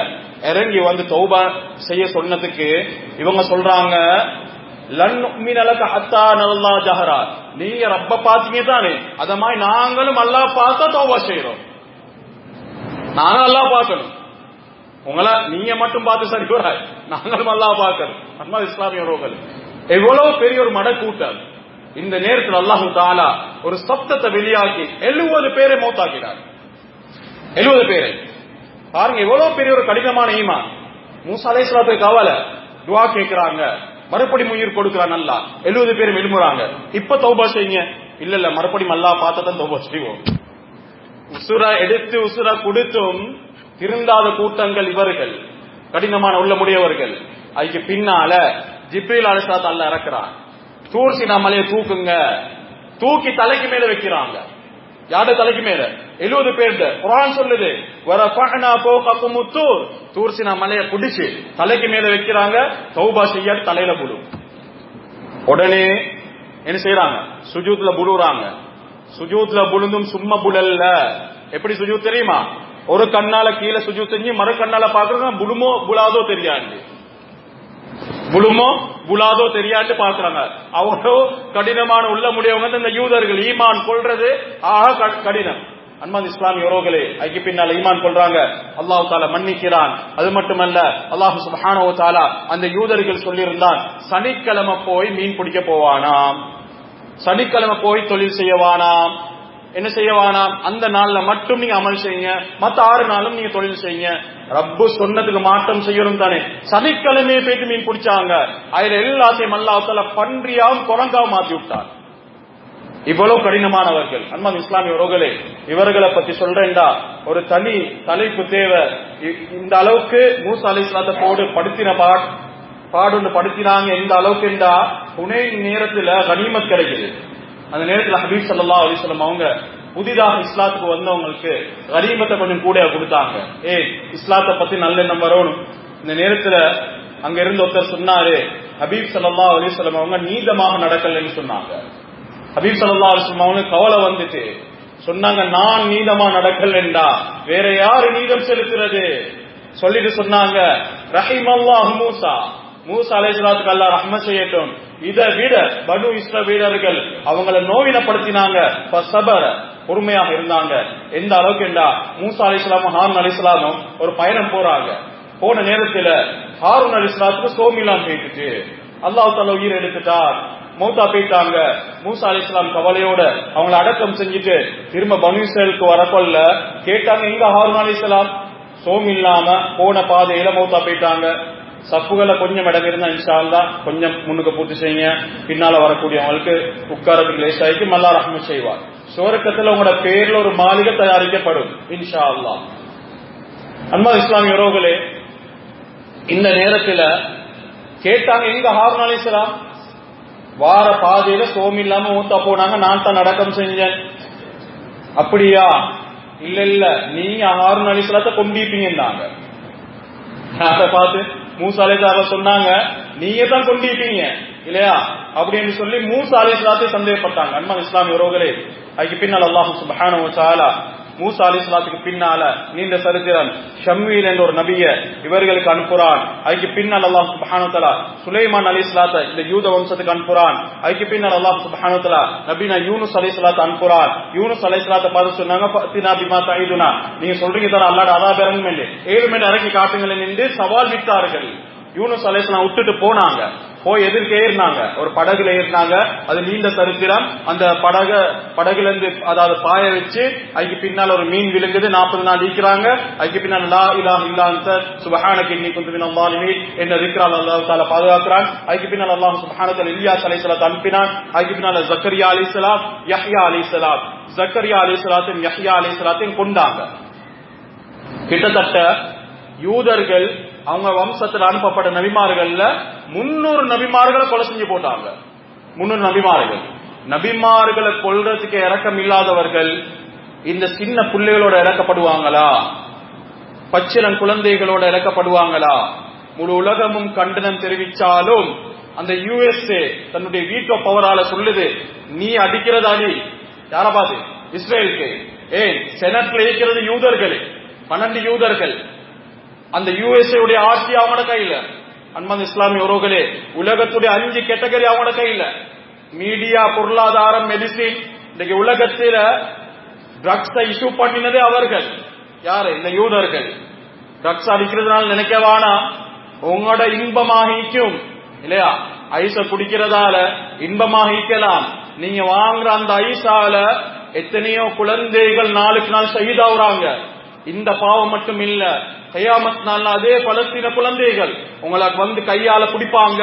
இறங்கி வந்து தௌபா செய்ய சொன்னதுக்கு இவங்க சொல்றாங்க, லன் நுமின லக ஹத்தா நல்லாஹ் ஜஹரா, நீங்க ரப்ப பாத்தீங்க தானே, அத மாதிரி நாங்களும் அல்லாஹ் பார்த்தா தௌபா செய்யறோம். நானும் அல்லாஹ் பார்க்கணும், உங்களை நீங்க மட்டும் பார்த்து சரி வராது, நாங்களும் அல்லாஹ் பார்க்கணும். அம்மா இஸ்லாமிய உறவுகள், எவ்வளவு பெரிய ஒரு மடக்கூட்டம். இந்த நேரத்தில் அல்லாஹு தஆலா ஒரு சப்தத்தை வெளியாக்கி 70 பேரை மௌத்தாக்கிறார். 70 பேரை பாருங்க, எவ்வளவு பெரிய ஒரு கடினமான ஈமான். மூசா அலைஹிஸ்ஸலாத்துக்கு கவலை, துஆ கேட்கிறாங்க, மறுபடியும் உயிர் கொடுக்கிறான் அல்லாஹ். 70 பேரும் எழும்புறாங்க, இப்ப தௌபா செய்யுங்க. இல்ல மறுபடியும் அல்லாஹ் பார்த்தா தௌபா செய்வோம். உசுரா எடுத்து உசுரா கொடுத்தும் திருந்தாத கூட்டங்கள் இவர்கள், கடினமான உள்ளமுடையவர்கள். அதுக்கு பின்னால ஜிப்ரீல் அலைஹிஸ்ஸலாத் அல்லாஹ் இறக்குறான். தூர்சினா மலையை தூக்குங்க, தூக்கி தலைக்கு மேல வைக்கிறாங்க. யாரு தலைக்கு மேல? 70 பேர். குர்ஆன் சொல்லுது, வரஃபஅனா ஃபௌககும் தூர், தூர்சினா மலையை பிடிச்சு தலைக்கு மேல வைக்கிறாங்க. தௌபா செய்ய தலையில புழும். உடனே என்ன செய்யறாங்க? சுஜூத்ல புழுறாங்க. சுஜூத்ல புழுந்தும் சும்மா புழல்ல. எப்படி சுஜூத் தெரியுமா? ஒரு கண்ணால கீழே சுஜூத் செஞ்சு மறு கண்ணால பாக்குறாங்க, புழுமோ புலாதோ தெரியாது, புழுமோ புலாதோ தெரியாட்டு பாக்குறாங்க. அவ்வளோ கடினமான உள்ள முடியவங்க இந்த யூதர்கள். ஈமான் கொள்றது ஆக கடினம். அன்பான இஸ்லாமிய உறவுகளே, அதுக்கு பின்னால ஈமான் கொள்றாங்க, அல்லாஹ் தஆலா மன்னிக்கிறான். அது மட்டுமல்ல, அல்லாஹ் சுப்ஹானஹு வ தஆலா அந்த யூதர்கள் சொல்லியிருந்தான், சனிக்கிழமை போய் மீன் பிடிக்க போவானாம், சனிக்கிழமை போய் தொழில் செய்யவானாம், என்ன செய்யவானாம், அந்த நாள்ல மட்டும் நீங்க அமல் செய்யுங்க, மத்த 6 நாளும் நீங்க தொழில் செய்யுங்க. ரப்பு சொன்னதுக்கு மாற்றம் செய்யணும் தானே. சனிக்கிழமையே போயிட்டு மீன் பிடிச்சாங்க. அதுல எல்லாத்தையும் அல்லாஹ் தஆலா பன்றியாவும் குரங்காவும் மாத்தி விட்டார். இவ்வளவு கடினமானவர்கள். அன்பான இஸ்லாமிய உறவுகளே, இவர்களை பத்தி சொல்றேன்டா ஒரு தனி தலைப்பு தேவை. இந்த அளவுக்கு மூசா அலைஹிஸ்ஸலாத்தை போடு படுத்தின பாடு படுத்தினாங்க. இந்த அளவுக்கு என்றா ஹுனைன் நேரத்துல கனிமத் கிடைக்குது. அந்த நேரத்துல ஹபீப் ஸல்லல்லாஹு அலைஹி வஸல்லம் அவங்க புதிதாக இஸ்லாத்துக்கு வந்தவங்களுக்கு கனிமத்தை கொஞ்சம் கூட கொடுத்தாங்க. இஸ்லாத்தை பத்தி நல்ல எண்ணம் வரணும். இந்த நேரத்துல அங்க இருந்து ஒருத்தர் சொன்னாரு, ஹபீப் ஸல்லல்லாஹு அலைஹி வஸல்லம் அவங்க நீதமாக நடக்கலன்னு சொன்னாங்க. ஹபீப் ஸல்லல்லாஹு அலைஹி வஸல்லம் அவங்க கவலை வந்துட்டு சொன்னாங்க, நான் நீதமா நடக்கலண்டா வேற யாரு நீதம் செலுத்துறது? சொல்லிட்டு சொன்னாங்க, ரஹிமல்லாஹு மூசா, மூசா அலைஹிஸ்ஸலாத்துக்கு அல்லாஹ் ரஹ்மத் செய்யட்டும். இதை விட பனு இஸ்ரவேலர்கள் அவங்களை நோவினப்படுத்தினாங்க, ஃபஸபர, பொறுமையாக இருந்தாங்க. எந்த அளவுக்கு என்றா மூசா அலைஹிஸ்ஸலாமும் ஹாரூன் அலைஹிஸ்ஸலாமும் ஒரு பயணம் போறாங்க. போன நேரத்துல ஹாரூன் அலைஹிஸ்ஸலாத்துக்கு சோமிலாம் போயிட்டு அல்லாஹ் தஆலா உயிர் எடுத்துட்டார், மௌத்தா போயிட்டாங்க. மூசா அலைஹிஸ்ஸலாம் கவலையோட அவங்களை அடக்கம் செஞ்சுட்டு திரும்ப பனு இஸ்ரேலுக்கு வரப்பல்ல கேட்டாங்க, எங்க ஹாரூன் அலைஹிஸ்ஸலாம்? சோம் இல்லாம போன பாதையில மௌத்தா போயிட்டாங்க. சப்புகளை கொஞ்சம் இடம் இருந்தா இன்ஷா அல்லாஹ் கொஞ்சம் முன்னுக்கு பூர்த்தி செய்யுங்க, பின்னால வரக்கூடியவங்களுக்கு உட்காரத்துக்கு லேசாய்க்கும், அல்லாஹ் ரஹ்மத் செய்வார். சுவர்க்கத்துல உங்களோட பேர்ல ஒரு மாளிகை தயாரிக்கப்படும் இன்ஷா அல்லாஹ். அன்பான இஸ்லாமிய உறவுகளே, இந்த நேரத்துல கேட்டாங்க, எங்க ஹாரூன் அலைஹிஸ்ஸலாம்? வார பாதையில சோம் இல்லாம மூத்தா போனாங்க, நான் தான் அடக்கம் செஞ்சேன். அப்படியா? இல்ல இல்ல, நீங்க ஹாரூன் அலைஹிஸ்ஸலாத்தை கொண்டிருப்பீங்கன்னாங்க. அதை பார்த்து மூசா அலைஹிஸ்ஸலாம் சொன்னாங்க, நீங்க தான் கொண்டிருப்பீங்க இல்லையா அப்படின்னு சொல்லி மூசா அலைஹிஸ்ஸலாத்தை சந்தேகப்பட்டாங்க. அன்பான இஸ்லாமிய உறவுகளே, அதுக்கு பின்னால் அல்லாஹ் சுப்ஹானஹு வ தஆலா மூசா அலைஹிஸ்ஸலாத்துக்கு பின்னால நீண்ட சரித்திரம் ஷம்வீல் என்ற ஒரு நபிய இவர்களுக்கு அனுப்புறான். அதுக்கு பின்னால் அல்லாஹ் சுப்ஹானஹு வ தஆலா சுலைமான் அலைஹிஸ்ஸலாத்தை இந்த யூத வம்சத்துக்கு அனுப்புறான். அதுக்கு பின்னால் அல்லாஹ் சுப்ஹானஹு வ தஆலா நபினா யூனுஸ் அலைஹிஸ்ஸலாத்தை அனுப்புறான். யூனுஸ் அலைஹிஸ்ஸலாத்தை பார்த்து சொன்னாங்க, ஃபத்தினா பிமா தஈதுனா, நீங்க சொல்றீங்க தான் அல்லாஹ்வுடைய அஸாப் இறங்கும் என்று 7 மணி இறக்கி காட்டுங்கள் என்று சவால் விட்டார்கள். யூனுஸ் அலைஹிஸ்ஸலாம் விட்டுட்டு போனாங்க. போய் எதிர்க்க ஏறினாங்க, ஒரு படகுல ஏறினாங்க. அது நீண்ட சரித்திரம். அந்த படகுல இருந்து அதாவது பாய வச்சு அதுக்கு பின்னால் ஒரு மீன் விழுங்குது, 40 நாள் ஈக்கிறாங்க. அதுக்கு பின்னால் லா இலாஹ இல்லா அன்த சுப்ஹானக இன்னி குன்து மினல் ஸாலிமீன் என்ற திக்ரால் அல்லாஹ் தஆலா பாதுகாக்கிறான். அதுக்கு பின்னால் அல்லாஹ் சுப்ஹானஹு வ தஆலா இல்யாஸ் அலைஹிஸ்ஸலாத்தை அனுப்பினான். அதுக்கு பின்னால் ஜக்கரியா அலைஹிஸ்ஸலாம், யஹ்யா அலைஹிஸ்ஸலாம், ஜக்கரியா அலைஹிஸ்ஸலாத்தையும் யஹ்யா அலைஹிஸ்ஸலாத்தையும் கொண்டாங்க. கிட்டத்தட்ட யூதர்கள் அவங்க வம்சத்தில் அனுப்பப்பட்ட நபிமார்கள்ல 300 நபிமார்களை கொலை செஞ்சு போட்டாங்க. 300 நபிமார்களை கொல்றதுக்கு இரக்கம் இல்லாதவர்கள் இந்த சின்ன பிள்ளைகளோட இறக்கப்படுவாங்களா? பச்சிலன் குழந்தைகளோட இறக்கப்படுவாங்களா? முழு உலகமும் கண்டனம் தெரிவிச்சாலும் அந்த யுஎஸ்ஏ தன்னுடைய வீட்டோ பவரால சொல்லுது, நீ அடிக்கிறது அடி. யார பாது? இஸ்ரேலுக்கு. ஏன் செனட்ல இருக்கிறது யூதர்கள், 12 யூதர்கள். அந்த யுஎஸ்ஏ உடைய ஆட்சி அவங்களோட கையில. அன்பான இஸ்லாமிய உறவுகளே, உலகத்துடைய 5 கேட்டகரி அவங்களோட கையில. மீடியா, பொருளாதாரம், மெடிசின். இன்னைக்கு உலகத்தில ட்ரக்ஸை இஷ்யூ பண்ணினதே அவர்கள். யாரு? இந்த யூதர்கள். ட்ரக்ஸ் அடிக்கிறதுனால நினைக்கவானா உங்களோட இன்பமாக ஈக்கும் இல்லையா? ஐஸ குடிக்கிறதால இன்பமாக ஈக்கலாம். நீங்க வாங்குற அந்த ஐஸால எத்தனையோ குழந்தைகள் நாளுக்கு நாள் ஷஹீதாவுறாங்க. இந்த பாவம் மட்டும் இல்ல, கியாமத் நாள்ல அதே பலஸ்தீன குழந்தைகள் உங்களுக்கு வந்து கையால பிடிப்பாங்க,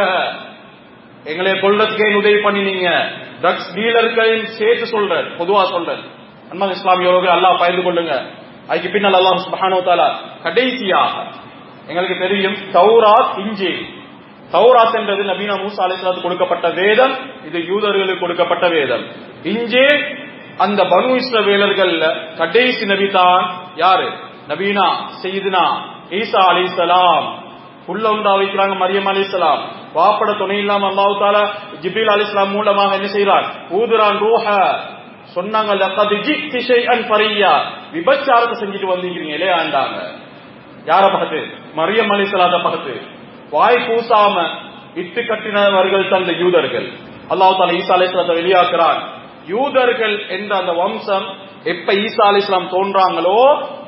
எங்களை கொல்றதுக்கே உதவி பண்ணினீங்க. ட்ரக்ஸ் டீலர்களையும் சேர்த்து சொல்ற, பொதுவா சொல்ற. அன்பான இஸ்லாமியர்கள் அல்லாஹ் பயந்து கொள்ளுங்க. அதுக்கு பின்னால் அல்லாஹ் சுப்ஹானஹு வ தஆலா கடைசியாக எங்களுக்கு தெரியும் தௌராத், இன்ஜீல். தௌராத் என்றது நபீனா மூசா அலைஹிஸ்ஸலாத்துக்கு கொடுக்கப்பட்ட வேதம், இது யூதர்களுக்கு கொடுக்கப்பட்ட வேதம். இன்ஜீல் அந்த பனு இஸ்ரவேலர்கள்ல கடைசி நபி தான் யாரு? நபீனா சையதுனா ஈசா அலைஹிஸ்ஸலாம். புல்ல உண்டா வைக்கிறாங்க மரியம் அலைஹிஸ்ஸலாம். வாப்பட துணை இல்லாம அல்லாஹ் தஆலா ஜிப்ரீல் அலைஹிஸ்ஸலாம் மூலமாக என்ன செய்றான்? ஊதுறான் ரூஹ. சொன்னாங்க லகத் ஜித்தி ஷைஅன் ஃபரியா, விபச்சாரத்தை செஞ்சுட்டு வந்தீங்களே ஆண்டாங்க. யார பார்த்து? மரியம் அலைஹிஸ்ஸலாத்தை பார்த்து. வாய் கூசாம இட்டு கட்டினவர்கள் தந்த யூதர்கள். அல்லாஹ் தஆலா ஈசா அலைஹிஸ்ஸலாத்தை வெளியாக்குறான். யூதர்கள் என்ற அந்த வம்சம் எப்ப ஈசா அலைஹிஸ்ஸலாம் தோன்றாங்களோ,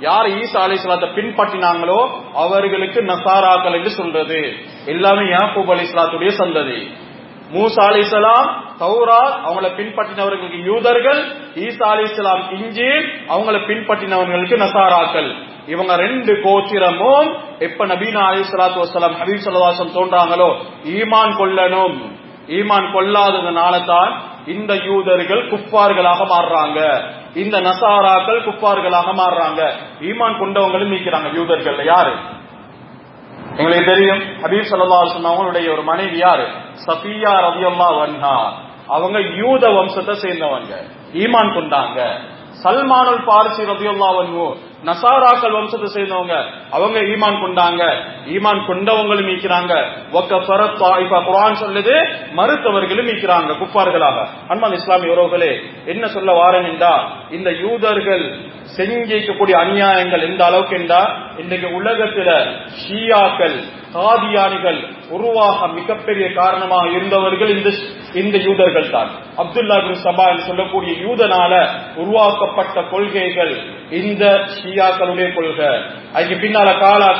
யார் ஈசா அலைஹிஸ்ஸலாத்தை பின்பற்றினாங்களோ அவர்களுக்கு நசாராக்கள் என்று சொல்றது. எல்லாமே யாக்கூப் அலைஹிஸ்ஸலாத்துடைய சந்ததி. மூசா அலைஹிஸ்ஸலாம் தௌராத், அவங்கள பின்பற்றினவர்களுக்கு யூதர்கள். ஈசா அலைஹிஸ்ஸலாம் இன்ஜீல், அவங்கள பின்பற்றினவர்களுக்கு நசாராக்கள். இவங்க 2 கோத்திரமும் எப்ப நபீனா அலைஹிஸ்ஸலாத்து வஸ்ஸலாம் ஹபீப் ஸல்லல்லாஹு அலைஹி வஸல்லம் தோன்றாங்களோ ஈமான் கொள்ளணும். ஈமான் கொள்ளாததுனால தான் இந்த யூதர்கள் குஃபார்களாக மாறுறாங்க, இந்த நசாராக்கள் குஃபார்களாக மாறுறாங்க. ஈமான் கொண்டவங்களும் நீக்கிறாங்க யூதர்கள். யாரு? எங்களுக்கு தெரியும் ஹபீப் ஸல்லல்லாஹு அலைஹி வஸல்லம் அவங்களுடைய ஒரு மனைவி யாரு? சஃபியா ரலியல்லாஹு அன்ஹா. அவங்க யூத வம்சத்தை சேர்ந்தவங்க, ஈமான் கொண்டாங்க. சல்மானுல் பாரிசி ரலியல்லாஹு அன்ஹு நசாராக்கள் வம்சத்தை சேர்ந்தவங்க, அவங்க ஈமான் கொண்டாங்க. ஈமான் கொண்டவங்களும் நீக்கிறாங்க. வகஃபரத் தாயிஃபா, குர்ஆன் சொல்லுது மறுத்தவர்களும் நீக்கிறாங்க குஃபார்களாக. அன்பான இஸ்லாமிய உறவுகளே, என்ன சொல்ல வாரேன் என்றா, இந்த யூதர்கள் செஞ்சிக்கக்கூடிய அநியாயங்கள் எந்த அளவுக்கு என்றா, இன்றைக்கு உலகத்துல ஷியாக்கள், காதியானிகள் உருவாக மிகப்பெரிய காரணமாக இருந்தவர்கள் இந்த யூதர்கள் தான். அப்துல்லா பின் சபா என்று சொல்லக்கூடிய யூதனால உருவாக்கப்பட்ட கொள்கைகள் இந்த ஷியாக்களுடைய கொள்கை. அதுக்கு பின்னால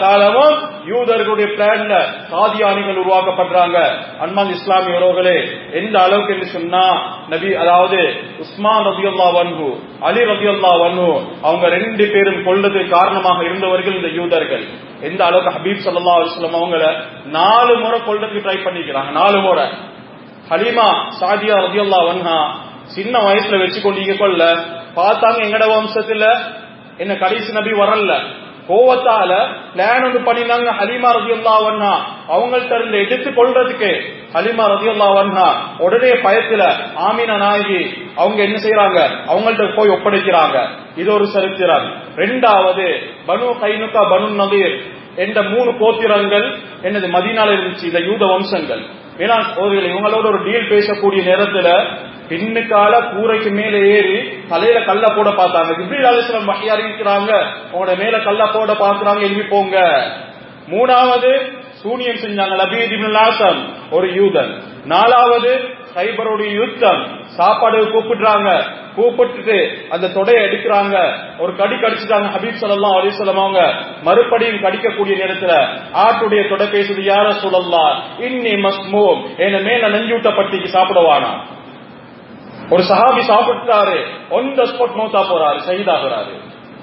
காலமும் யூதர்களுடைய பிளான்ல காதியானிகள் உருவாக்கப்படுறாங்க. அன்பான் இஸ்லாமிய உறவுகளே, எந்த அளவுக்கு என்று சொன்னா நபி அதாவது உஸ்மான் ரலியல்லாஹு அன்ஹு, அலி ரலியல்லாஹு அன்ஹு அவங்க 2 பேரும் கொல்றதுக்கு காரணமாக இருந்தவர்கள் இந்த யூதர்கள். எந்த அளவுக்கு ஹபீப் ஸல்லல்லாஹு அலைஹி வஸல்லம் அவங்கள 4 முறை கொல்றதுக்கு ட்ரை பண்ணிக்கிறாங்க. 4 முறை. ஹலீமா சாதியா ரலியல்லாஹு அன்ஹா சின்ன வயசுல வச்சு கொண்டீங்க கொள்ள பார்த்தாங்க, எங்கட வம்சத்துல என்ன கடைசி நபி வரல, கோவத்தால பிளான் ஒன்று பண்ணினாங்க. ஹலீமா ரலியல்லாஹு அன்ஹா அவங்கள்ட்ட இருந்து எடுத்து கொள்றதுக்கு ஹலீமா ரலியல்லாஹு அன்ஹா உடனே பயத்துல ஆமினா நாயகி அவங்க என்ன செய்யறாங்க, அவங்கள்ட்ட போய் ஒப்படைக்கிறாங்க. இது ஒரு சரித்திரம். 2வது பனு கைனுகா பனு நதீர் என்ற 3 கோத்திரங்கள் என்னது மதீனால இருந்துச்சு, இந்த யூத வம்சங்கள். ஏன்னா இவங்களோட ஒரு டீல் பேசக்கூடிய நேரத்துல பின்னுக்கால கூரைக்கு மேல ஏறி தலையில கல்ல போட பார்த்தாங்க. ஜிப்ரீல் அலைஹிஸ்ஸலாம் வஹி அறிவிக்கிறாங்க, உங்களோட மேல கல்ல போட பாக்குறாங்க, எழுப்பி போங்க. 3வது சூனியம் செஞ்சாங்க, லபீத் இப்னு ஆஸம் ஒரு யூதன். 4வது கைபருடைய யுத்தம், சாப்பாடு கூப்பிடுறாங்க, கூப்பிட்டு அந்த தொடையை எடுக்கிறாங்க, ஒரு கடி கடிச்சுட்டாங்க. ஹபீப் ஸல்லல்லாஹு அலைஹி வஸல்லம் அவங்க மறுபடியும் கடிக்கக்கூடிய நேரத்துல ஆட்டுடைய தொடை பேசுது, யா ரசூலல்லாஹ் இன்னி மஸ்மூம், என்ன மேல நஞ்சூட்டப்பட்டிக்கு சாப்பிடுவானா. ஒரு சஹாபி சாப்பிட்டாரு, ஒன் த ஸ்பாட் மௌத்தா போறாரு, ஷஹீதாகிறாரு.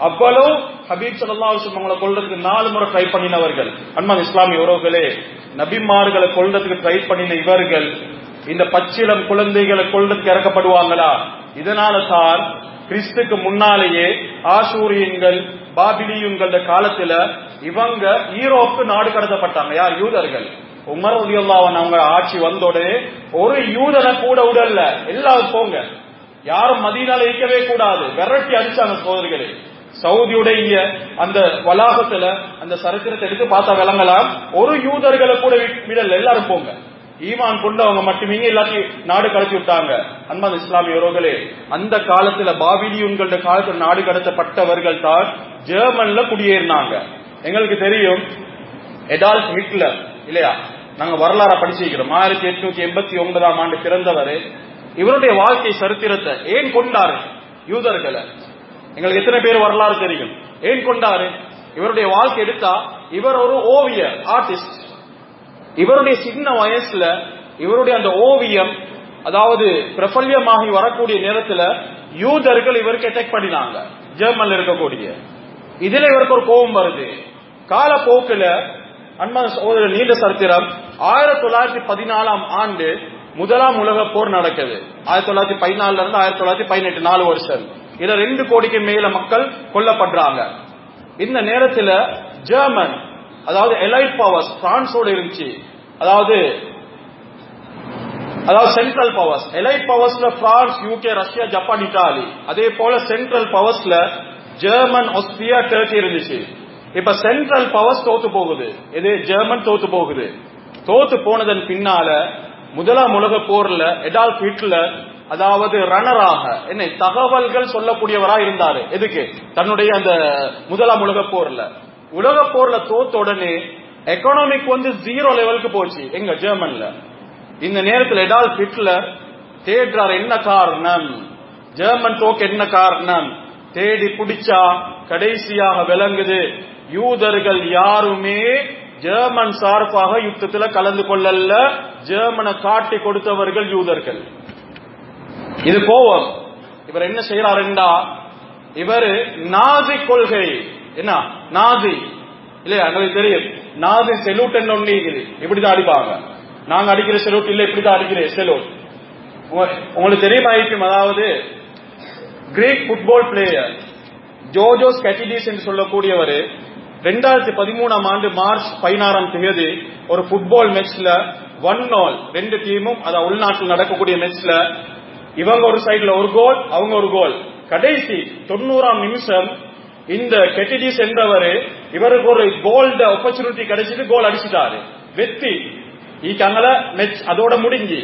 அவ்வளவு ஹபீப் ஸல்லல்லாஹு அலைஹி வஸல்லம் அவங்களை கொல்றதுக்கு 4 முறை ட்ரை பண்ணினவர்கள். அன்பான இஸ்லாமிய உறவுகளே, நபிமார்களை கொல்றதுக்கு ட்ரை பண்ணின இவர்கள் இந்த பச்சிலம் குழந்தைகளை கொல்றதுக்கு இறக்கப்படுவாங்களா? இதனால தான் கிறிஸ்துக்கு முன்னாலேயே ஆஷூரியன்கள் பாபிலியன்கள் காலத்துல இவங்க யூரோப்புக்கு நாடு கடத்தப்பட்டாங்க. யார்? யூதர்கள். உமர் ரலியல்லாஹு அன்ஹு அவங்க ஆட்சி வந்தோடனே ஒரு யூதனை கூட விடல, எல்லாரும் போங்க, யாரும் மதீனால இருக்கவே கூடாது, விரட்டி அடிச்சாங்க சோதரிகளே. சவுதியுடைய அந்த வளாகத்துல அந்த சரித்திரத்தை எடுத்து பார்த்தா விளங்கலாம், ஒரு யூதர்களை கூட விடல, எல்லாரும் போங்க, ஈமான் கொண்டு அவங்க மட்டுமே எல்லாத்தையும் நாடு கடத்தி விட்டாங்க. அன்பான இஸ்லாமிய உறவுகளே, அந்த காலத்துல பாபிலியன்களோட காலத்துல நாடு கடத்தப்பட்டவர்கள் தான் ஜெர்மன்ல குடியேறினாங்க. எங்களுக்கு தெரியும் அடால்ஃப் ஹிட்லர் இல்லையா, நாங்க வரலாறு படிச்சிருக்கிறோம். 1889ஆம் ஆண்டு பிறந்தவர். இவருடைய வாழ்க்கை சரித்திரத்தை ஏன் கொண்டாரு யூதர்களை? எங்களுக்கு எத்தனை பேர் வரலாறு தெரியும்? ஏன் கொண்டாரு? இவருடைய வாழ்க்கை எடுத்தா இவர் ஒரு ஓவியர், ஆர்டிஸ்ட். இவருடைய சின்ன வயசுல இவருடைய அந்த ஓவியம் அதாவது பிரபல்யமாகி வரக்கூடிய நேரத்துல யூதர்கள் இவருக்கு அட்டாக் பண்ணினாங்க, ஜெர்மன்ல இருக்கக்கூடிய. இதுல இவருக்கு ஒரு கோபம் வருது. காலப்போக்குல அன்பான சகோதரர், நீண்ட சரித்திரம், 1914ஆம் ஆண்டு முதலாம் உலக போர் நடக்குது. 1914 இருந்து 1918 4 வருஷம். இதுல 2 கோடிக்கு மேல மக்கள் கொல்லப்படுறாங்க. இந்த நேரத்துல ஜெர்மன் அதாவது எலைட் பவர்ஸ் பிரான்ஸோட இருந்துச்சு, அதாவது சென்ட்ரல் பவர்ஸ். எலைட் பவர்ஸ்ல France, UK, Russia, Japan, Italy. அதே போல சென்ட்ரல் பவர்ஸ்ல ஜெர்மன், ஆஸ்திரியா, டர்க்கி இருந்துச்சு. இப்ப சென்ட்ரல் பவர்ஸ் தோத்து போகுது, இது ஜெர்மன் தோத்து போகுது. தோத்து போனதன் பின்னால முதலாம் உலக போர்ல அடால்ஃப் ஹிட்லர் அதாவது ரன்னராக என்ன தகவல்கள் சொல்லக்கூடியவராக இருந்தாரு. எதுக்கு? தன்னுடைய அந்த முதலாம் உலக போர்ல தோத்த உடனே எக்கனாமிக் வந்து 0 லெவலுக்கு போச்சு எங்க ஜெர்மன்ல. இந்த நேரத்தில் அடால்ஃப் ஹிட்லர் தேடுறார், என்ன காரணம், ஜெர்மன் தோக்க என்ன காரணம். தேடி பிடிச்சா கடைசியாக விளங்குது, யூதர்கள் யாருமே ஜெர்மன் சார்பாக யுத்தத்தில் கலந்து கொள்ளல, ஜெர்மனை காட்டி கொடுத்தவர்கள் யூதர்கள். இது கோபம். இவர் என்ன செய்யறாருண்டா, இவர் நாசி கொள்கை, என்ன நாசி இல்லையா, எனக்கு தெரியும், நாசி செலூட் என்ன ஒண்ணு இப்படிதான் அடிப்பாங்க. நாங்க அடிக்கிற செலூட் இல்ல, இப்படிதான் அடிக்கிறேன் செலூட். உங்களுக்கு தெரியுமா இருக்கும், அதாவது கிரீக் ஃபுட்பால் பிளேயர் ஜோர்ஜோஸ் கட்டிடிஸ் என்று சொல்லக்கூடியவர் 2013ஆம் ஆண்டு மார்ச் 16ஆம் தேதி ஒரு ஃபுட்பால் மேட்ச்ல 1-0 2 டீமும் அதாவது உள்நாட்டில் நடக்கக்கூடிய மேட்ச்ல இவங்க ஒரு சைடுல ஒரு கோல், அவங்க ஒரு கோல். கடைசி 90ஆம் நிமிஷம் இந்த கெட்டிடிஸ் என்றவர் இவருக்கு ஒரு கோல்ட ஆப்பர்ச்சுனிட்டி கிடைச்சிட்டு கோல் அடிச்சிட்டாரு, வெற்றி. ஈக்காங்கள மேட்ச் அதோட முடிஞ்சு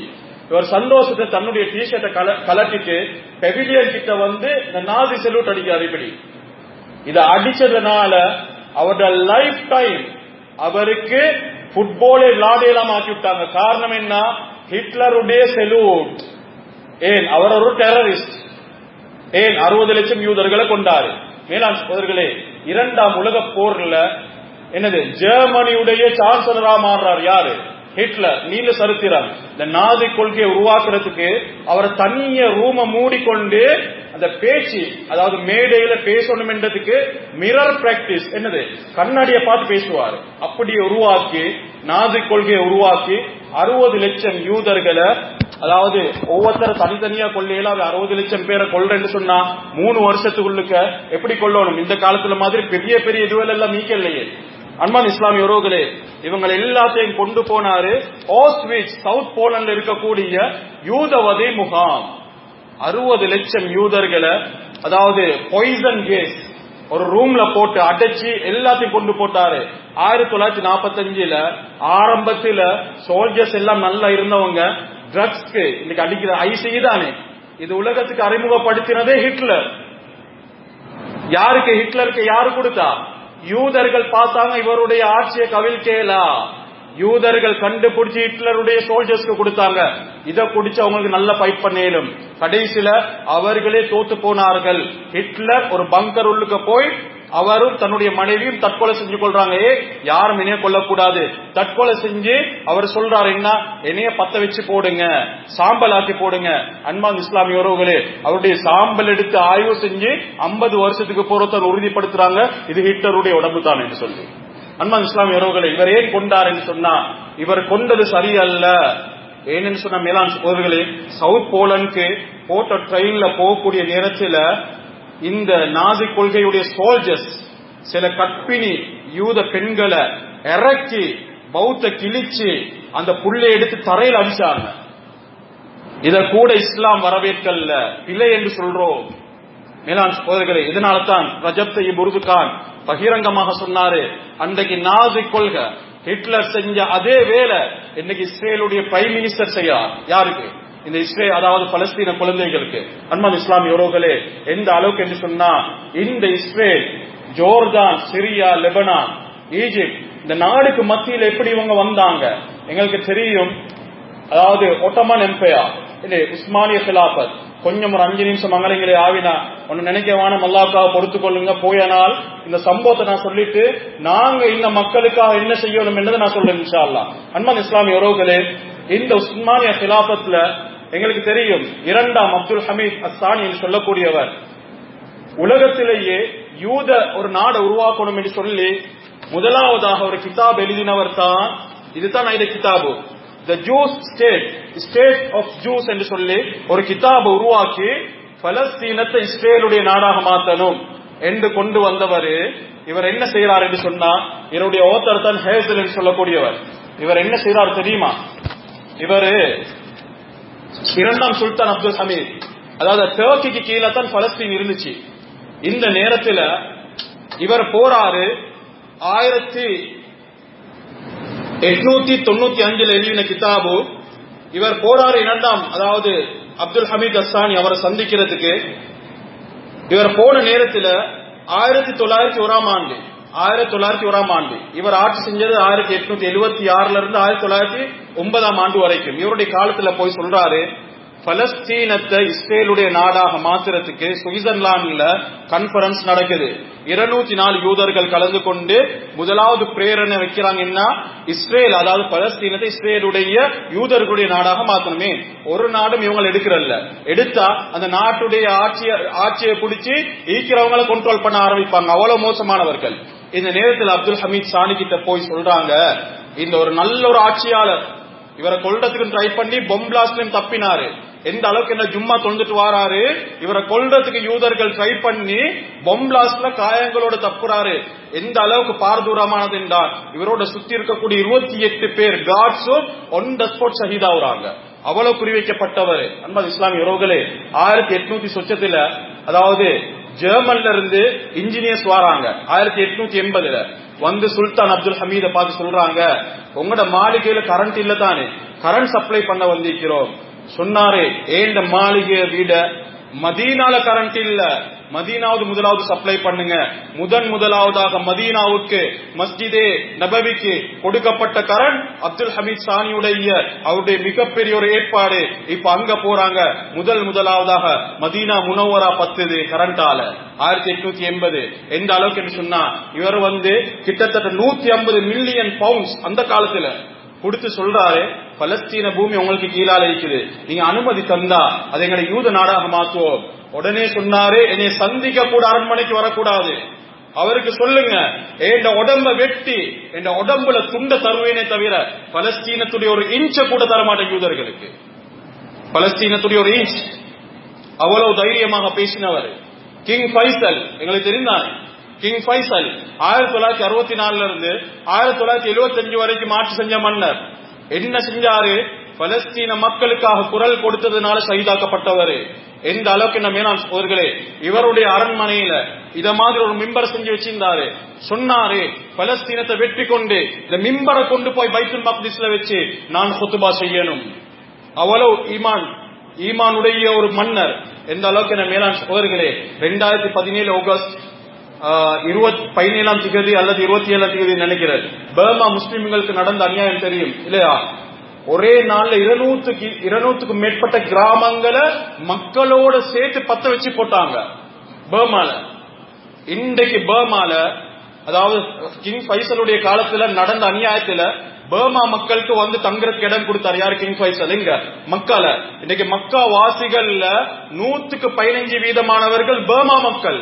இவர் சந்தோஷத்தை தன்னுடைய டிஷர்ட்டை கலட்டிட்டு பெவிலியன் கிட்ட வந்து இந்த நாசி செலூட் அடிக்கிறார். இப்படி இதை அடிச்சதுனால அவருடைய லைஃப் டைம் அவருக்கு ஃபுட்பாலை விளையாடலாம் ஆக்கி விட்டாங்க. காரணம் என்ன? ஹிட்லருடைய செலூட். ஏன்? அவர் ஒரு டெரரிஸ்ட். ஏன்? 60 லட்சம் யூதர்களை கொண்டாரு. மேலாண் சகோதரர்களே, இரண்டாம் உலக போர்ல என்னது ஜெர்மனியுடைய சான்சலரா மாறுறார் யாரு? ஹிட்லர். நீல சரித்திரம். இந்த நாசி கொள்கையை உருவாக்குறதுக்கு அவர் தனிய ரூம மூடிக்கொண்டு அந்த பேச்சு, அதாவது மேடையில பேசணும் என்றதுக்கு மிரர் பிராக்டிஸ், என்னது கண்ணாடியை பார்த்து பேசுவார். அப்படி உருவாக்கி நாசி கொள்கையை உருவாக்கி 60 லட்சம் யூதர்களை, அதாவது ஒவ்வொருத்தர தனித்தனியா கொள்ளையில 60 லட்சம் பேரை கொள்றேன்னு சொன்னா 3 வருஷத்துக்குள்ளுக்க எப்படி கொள்ளணும்? இந்த காலத்துல மாதிரி பெரிய பெரிய இதுவெல்லாம் எல்லாம் நீக்கலையே. அன்பான் இஸ்லாமிய உறவுகளே, இவங்க எல்லாத்தையும் கொண்டு போனாரு ஆஸ்விட்ஸ், சவுத் போலண்ட்ல இருக்கக்கூடிய யூதவதை முகாம். 60 லட்சம் யூதர்களை, அதாவது பாய்சன் கேஸ் ஒரு ரூம்ல போட்டு அடைச்சி எல்லாத்தையும் கொண்டு போட்டாரு. 1945 ஆரம்பத்துல சோல்ஜர்ஸ் எல்லாம் நல்லா இருந்தவங்க ட்ரக்ஸ்க்கு இன்னைக்கு அடிக்கிற ஐசி தானே, இது உலகத்துக்கு அறிமுகப்படுத்தினதே ஹிட்லர். யாருக்கு? ஹிட்லருக்கு யாரு கொடுத்தா? யூதர்கள் பார்த்தாங்க இவருடைய ஆட்சியை கவிழ்க்கேலா, யூதர்கள் கண்டுபிடிச்சு ஹிட்லருடைய சோல்ஜர்ஸ்க்கு கொடுத்தாங்க. இதை குடிச்சு அவங்களுக்கு நல்ல ஃபைட் பண்ணேலும் கடைசியில அவர்களே தோத்து போனார்கள். ஹிட்லர் ஒரு பங்கர் உள்ளுக்கு போய் அவரும் தன்னுடைய மனைவியும் தற்கொலை செஞ்சு கொள்றாங்க. யாரும் என்னைய கொல்லக்கூடாது, தற்கொலை செஞ்சு அவர் சொல்றாரு, என்ன என்னைய பத்த வச்சு போடுங்க, சாம்பல் ஆக்கி போடுங்க. அன்பான் இஸ்லாமிய உறவுகளே, அவருடைய சாம்பல் எடுத்து ஆய்வு செஞ்சு 50 வருஷத்துக்கு போறத உறுதிப்படுத்துறாங்க, இது ஹிட்லருடைய உடம்பு தான் என்று சொல்லி. அன்பான் இஸ்லாமிய உறவுகளே, இவர் ஏன் கொண்டார் என்று சொன்னா, இவர் கொண்டது சரியல்ல. ஏன்னு சொன்ன மேலாண் சகோதரர்களே, சவுத் போலண்டுக்கு போட்ட ட்ரெயின்ல போகக்கூடிய நேரத்தில் இந்த நாசி கொள்கையுடைய சோல்ஜர்ஸ் சில கற்பிணி யூத பெண்களை இறக்கி பௌத்த கிழிச்சு அந்த புள்ளை எடுத்து தரையில் அடிச்சாங்க. இத கூட இஸ்லாம் வரவேற்கல்ல, பிழை என்று சொல்றோம். மேலாண் சகோதரர்களே, இதனால தான் ரஜப் தய்யிப் உர்துகான் பகிரங்கமாக சொன்னாரு, அன்றைக்கு நாசி கொள்கை ஹிட்லர் செஞ்ச அதே வேலை இன்னைக்கு இஸ்ரேலுடைய பிரைம் மினிஸ்டர் செய்யார். யாருக்கு? இந்த இஸ்ரேல், அதாவது பலஸ்தீன குழந்தைகளுக்கு. அன்பான் இஸ்லாமிய உறவுகளே, எந்த அளவுக்கு என்று சொன்னா, இந்த Israel, Jordan, Syria, Lebanon, Egypt, இந்த நாடுக்கு மத்தியில் எப்படி இவங்க வந்தாங்க எங்களுக்கு தெரியும். அதாவது ஒட்டமான் எம்பையர், உஸ்மானிய கிலாபத், கொஞ்சம் ஒரு 5 நிமிஷம் மங்களங்களே ஆவினா ஒன்னு நினைக்கவான மல்லாக்காக பொறுத்துக் கொள்ளுங்க. போயனால் இந்த சம்பவத்தை நான் சொல்லிட்டு நாங்க இந்த மக்களுக்காக என்ன செய்யணும் என்றதை நான் சொல்றேன் இன்ஷா அல்லாஹ். அன்பான் இஸ்லாமிய உறவுகளே, இந்த உஸ்மானிய கிலாபத்துல எங்களுக்கு தெரியும், 2ஆம் அப்துல் ஹமீத் அஸ்ஸானி என்று சொல்லக்கூடியவர் உலகத்திலேயே யூத ஒரு நாடை உருவாக்கணும் என்று சொல்லி முதலாவதாக ஒரு கிதாப் எழுதினவர் தான். இதுதான் இந்த கிதாபு, the Jews state, state of Jews என்று சொல்லி ஒரு கிதாபை உருவாக்கி பலஸ்தீனத்தை இஸ்ரேலுடைய நாடாக மாற்றணும் என்று கொண்டு வந்தவர். இவர் என்ன செய்யறார் என்று சொன்னா, இவருடைய ஓத்தர் தான் ஹேசல் என்று சொல்லக்கூடியவர். இவர் என்ன செய்யறார் தெரியுமா? இவர் 2ஆம் சுல்தான் அப்துல் ஹமீத், அதாவது டர்க்கிக்கு கீழே தான் பலஸ்தீன் இருந்துச்சு. இந்த நேரத்தில் இவர் போறாரு. 1895 எழுதின கிதாபு. இவர் போறாரு 2ஆம், அதாவது அப்துல் ஹமீத் அஸ்ஸானி அவரை சந்திக்கிறதுக்கு. இவர் போன நேரத்தில் 1901ஆம் ஆண்டு, 1901ஆம் ஆண்டு இவர் ஆட்சி செஞ்சது 1876 இருந்து 1909ஆம் ஆண்டு வரைக்கும். இவருடைய காலத்துல போய் சொல்றாரு, பலஸ்தீனத்தை இஸ்ரேலுடைய நாடாக மாத்துறதுக்கு சுவிட்சர்லாந்துல கான்பரன்ஸ் நடக்குது. 204 யூதர்கள் கலந்து கொண்டு முதலாவது பிரேரணை வைக்கிறாங்கன்னா, இஸ்ரேல், அதாவது பலஸ்தீனத்தை இஸ்ரேலுடைய யூதர்களுடைய நாடாக மாத்தணுமே. ஒரு நாடும் இவங்க எடுக்கிறல்ல, எடுத்தா அந்த நாட்டுடைய ஆட்சியை பிடிச்சி ஈக்கிறவங்களை கண்ட்ரோல் பண்ண ஆரம்பிப்பாங்க. அவ்வளவு மோசமானவர்கள். இந்த நேரத்தில் அப்துல் ஹமீத் சானி கிட்ட போய் சொல்றாங்க, இந்த ஒரு நல்ல ஒரு ஆட்சியாளர், இவரை கொல்றதுக்கு ட்ரை பண்ணி பொம் பிளாஸ்ட்லயும் தப்பினாரு. எந்த அளவுக்கு என்ன ஜும்மா தொழுந்துட்டு வாராரு, இவரை கொல்றதுக்கு யூதர்கள் ட்ரை பண்ணி பொம் பிளாஸ்ட்ல காயங்களோட தப்புறாரு. எந்த அளவுக்கு பாரதூரமானது என்றால், இவரோட சுத்தி இருக்கக்கூடிய 28 பேர் காட்ஸும் ஒன் த ஸ்பாட் ஷஹீதாவுறாங்க. அவ்வளவு குறிவைக்கப்பட்டவர். அன்பான இஸ்லாமிய உறவுகளே, 1800 சொச்சத்துல, அதாவது ஜெர்மன்ல இருந்து இன்ஜினியர்ஸ் வராங்க. 1880 வந்து சுல்தான் அப்துல் ஹமீத பார்த்து சொல்றாங்க, உங்களோட மாளிகையில கரண்ட் இல்ல தானே, கரண்ட் சப்ளை பண்ண வந்திருக்கிறோம். சொன்னாரு, ஏண்ட மாளிகையை விட மதீனால கரண்ட் இல்ல, மதீனாவது முதலாவது சப்ளை பண்ணுங்க. முதலாவதாக மதீனாவுக்கு மஸ்ஜிதே நபவிக்கு கொடுக்கப்பட்ட கரண் அப்துல் ஹமீத் சானியுடைய அவருடைய மிகப்பெரிய ஒரு ஏற்பாடு. இப்ப அங்க போறாங்க. முதலாவதாக மதீனா முனவரா பத்துது கரண்டால 1880. எந்த அளவுக்கு என்று சொன்னா இவர் கிட்டத்தட்ட 150 மில்லியன் பவுண்ட்ஸ் அந்த காலத்துல கொடுத்து சொல்றாரு, பலஸ்தீன பூமி உங்களுக்கு கீழால இருக்குது, நீங்க அனுமதி தந்தா அதை எங்களை யூத நாடாக மாற்றுவோம். உடனே சொன்னாரு, என்னை சந்திக்க கூட அரண்மனைக்கு வரக்கூடாது, அவருக்கு சொல்லுங்க என் உடம்ப வெட்டி என் உடம்புல துண்ட தருவேனே தவிர பலஸ்தீனத்துடைய ஒரு இன்ச்ச கூட தரமாட்டேன் யூதர்களுக்கு. பலஸ்தீனத்துடைய ஒரு இன்ச். அவ்வளவு தைரியமாக பேசினவர் கிங் ஃபைசல். எங்களுக்கு தெரிந்தார் கிங் ஃபைசல் 1964 இருந்து 1975 வரைக்கும் ஆட்சி செஞ்ச மன்னர். என்ன செஞ்சாரு? பலஸ்தீன மக்களுக்காக குரல் கொடுத்ததுனால ஷஹீதாக்கப்பட்டவர். எந்த அளவுக்கு என்ன மேலான சகோதரர்களே, இவருடைய அரண்மனையில இத மாதிரி ஒரு மிம்பர் செஞ்சு வச்சிருந்தாரு. சொன்னாரு, பலஸ்தீனத்தை வெற்றி கொண்டு இந்த மிம்பரை கொண்டு போய் பைத்துல் மக்திஸ்ல வச்சு நான் குத்துபா செய்யணும். அவ்வளவு ஈமானுடைய ஒரு மன்னர். எந்த அளவுக்கு என்ன மேலான சகோதரர்களே, 2017 ஆகஸ்ட் 17 அல்லது 27 நினைக்கிறது, பர்மா முஸ்லிம்களுக்கு நடந்த அநியாயம் தெரியும் இல்லையா? ஒரே நாள்ல 200க்கும் மேற்பட்ட கிராமங்களை மக்களோட சேர்த்து பத்த வச்சு போட்டாங்க பர்மால. இன்றைக்கு பர்மால, அதாவது கிங் ஃபைசலுடைய காலத்துல நடந்த அநியாயத்துல பர்மா மக்களுக்கு தங்குறதுக்கு இடம் கொடுத்தாரு. யாரு? கிங் ஃபைசல். இங்க மக்கால இன்னைக்கு மக்கா வாசிகள்ல 115% பர்மா மக்கள்.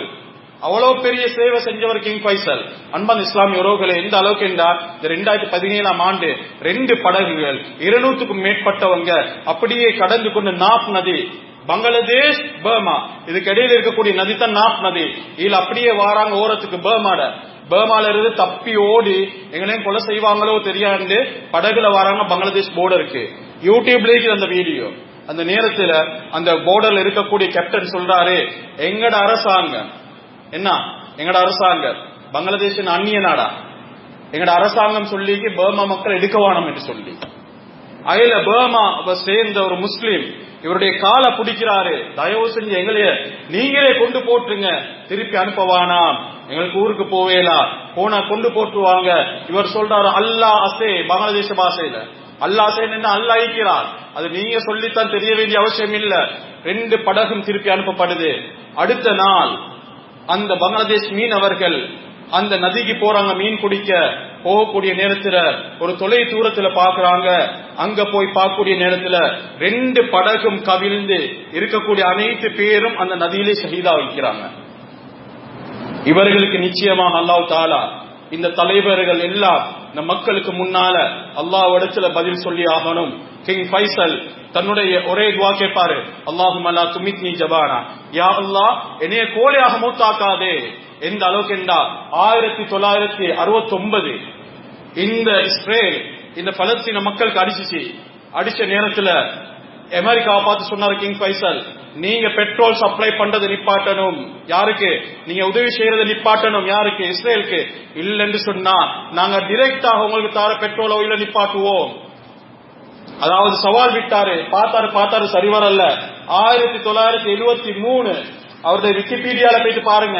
அவ்வளவு பெரிய சேவை செஞ்சவர் கிங் ஃபைசல். அன்பான் இஸ்லாமிய உறவுகளை எந்த அளவுக்கு என்றால், 2017 ஆண்டு 2 படகுகள் 200க்கும் மேற்பட்டவங்க அப்படியே கடந்து கொண்டு நாப் நதி, பங்களாதேஷ் பர்மா, இதுக்கு இடையில இருக்கக்கூடிய நதி தான் நாப் நதி. இதுல அப்படியே வாராங்க ஓரத்துக்கு பர்மால இருந்து தப்பி ஓடி எங்களையும் கொலை செய்வாங்களோ தெரியாது படகுல வராங்க பங்களாதேஷ் போர்டருக்கு. யூடியூப்ல அந்த வீடியோ. அந்த நேரத்துல அந்த போர்டர்ல இருக்கக்கூடிய கேப்டன் சொல்றாரு, எங்கட அரசாங்கம் பங்களாதேஷின் அந்நிய நாடா, எங்கட அரசாங்கம் சொல்லி பர்மா மக்கள் எடுக்கவானம் என்று சொல்லி, அயல பர்மா சேர்ந்த ஒரு முஸ்லீம் இவருடைய காலை பிடிக்கிறாரு, தயவு செஞ்சு எங்களைய நீங்களே கொண்டு போட்டுருங்க, திருப்பி அனுப்பவானாம், எங்களுக்கு ஊருக்கு போனா கொண்டு போட்டுருவாங்க. இவர் சொல்றாரு, அல்லா அசே, பங்களாதேஷ பாஷையில அல்லா அசே அல்லா ஐக்கிறார், அது நீங்க சொல்லித்தான் தெரிய வேண்டிய அவசியம் இல்ல. 2 படகும் திருப்பி அனுப்பப்படுது. அடுத்த நாள் அந்த பங்களாதேஷ் மீனவர்கள் அந்த நதிக்கு போறாங்க மீன் பிடிக்க. போகக்கூடிய நேரத்துல ஒரு தொலை தூரத்துல பாக்குறாங்க. அங்க போய் பார்க்கக்கூடிய நேரத்துல 2 படகும் கவிழ்ந்து இருக்கக்கூடிய அனைத்து பேரும் அந்த நதியிலே ஷஹீதா வைக்கிறாங்க. இவர்களுக்கு நிச்சயமாக அல்லாஹ் தஆலா இந்த தலைவர்கள் எல்லாம் இந்த மக்களுக்கு முன்னால அல்லாஹ்விடத்துல பதில் சொல்லி ஆகணும். கிங் ஃபைசல் தன்னுடைய ஒரே துஆ கேட்பாரு, அல்லாஹும்ம லா துமித்னி ஜபானா, யா அல்லாஹ் என்னைய கோழையாக மூத்தாக்காதே. எந்த அளவுக்கு என்றா 1969 இந்த இஸ்ரேல் இந்த பலஸ்தீன மக்களுக்கு அடிச்ச நேரத்துல அமெரிக்காவை பார்த்து சொன்னாரு கிங் ஃபைசல், நீங்க பெட்ரோல் சப்ளை பண்றது நிப்பாட்டணும். யாருக்கு? நீங்க உதவி செய்யறது நிப்பாட்டணும். யாருக்கு? இஸ்ரேலுக்கு. இல்லைன்னு சொன்னா நாங்க டிரெக்டாக உங்களுக்கு தர பெட்ரோல் ஆயில நிப்பாட்டுவோம். அதாவது சவால் விட்டாரு. பார்த்தாரு சரி வரல. 1973 அவருடைய விக்கிபீடியால போயிட்டு பாருங்க.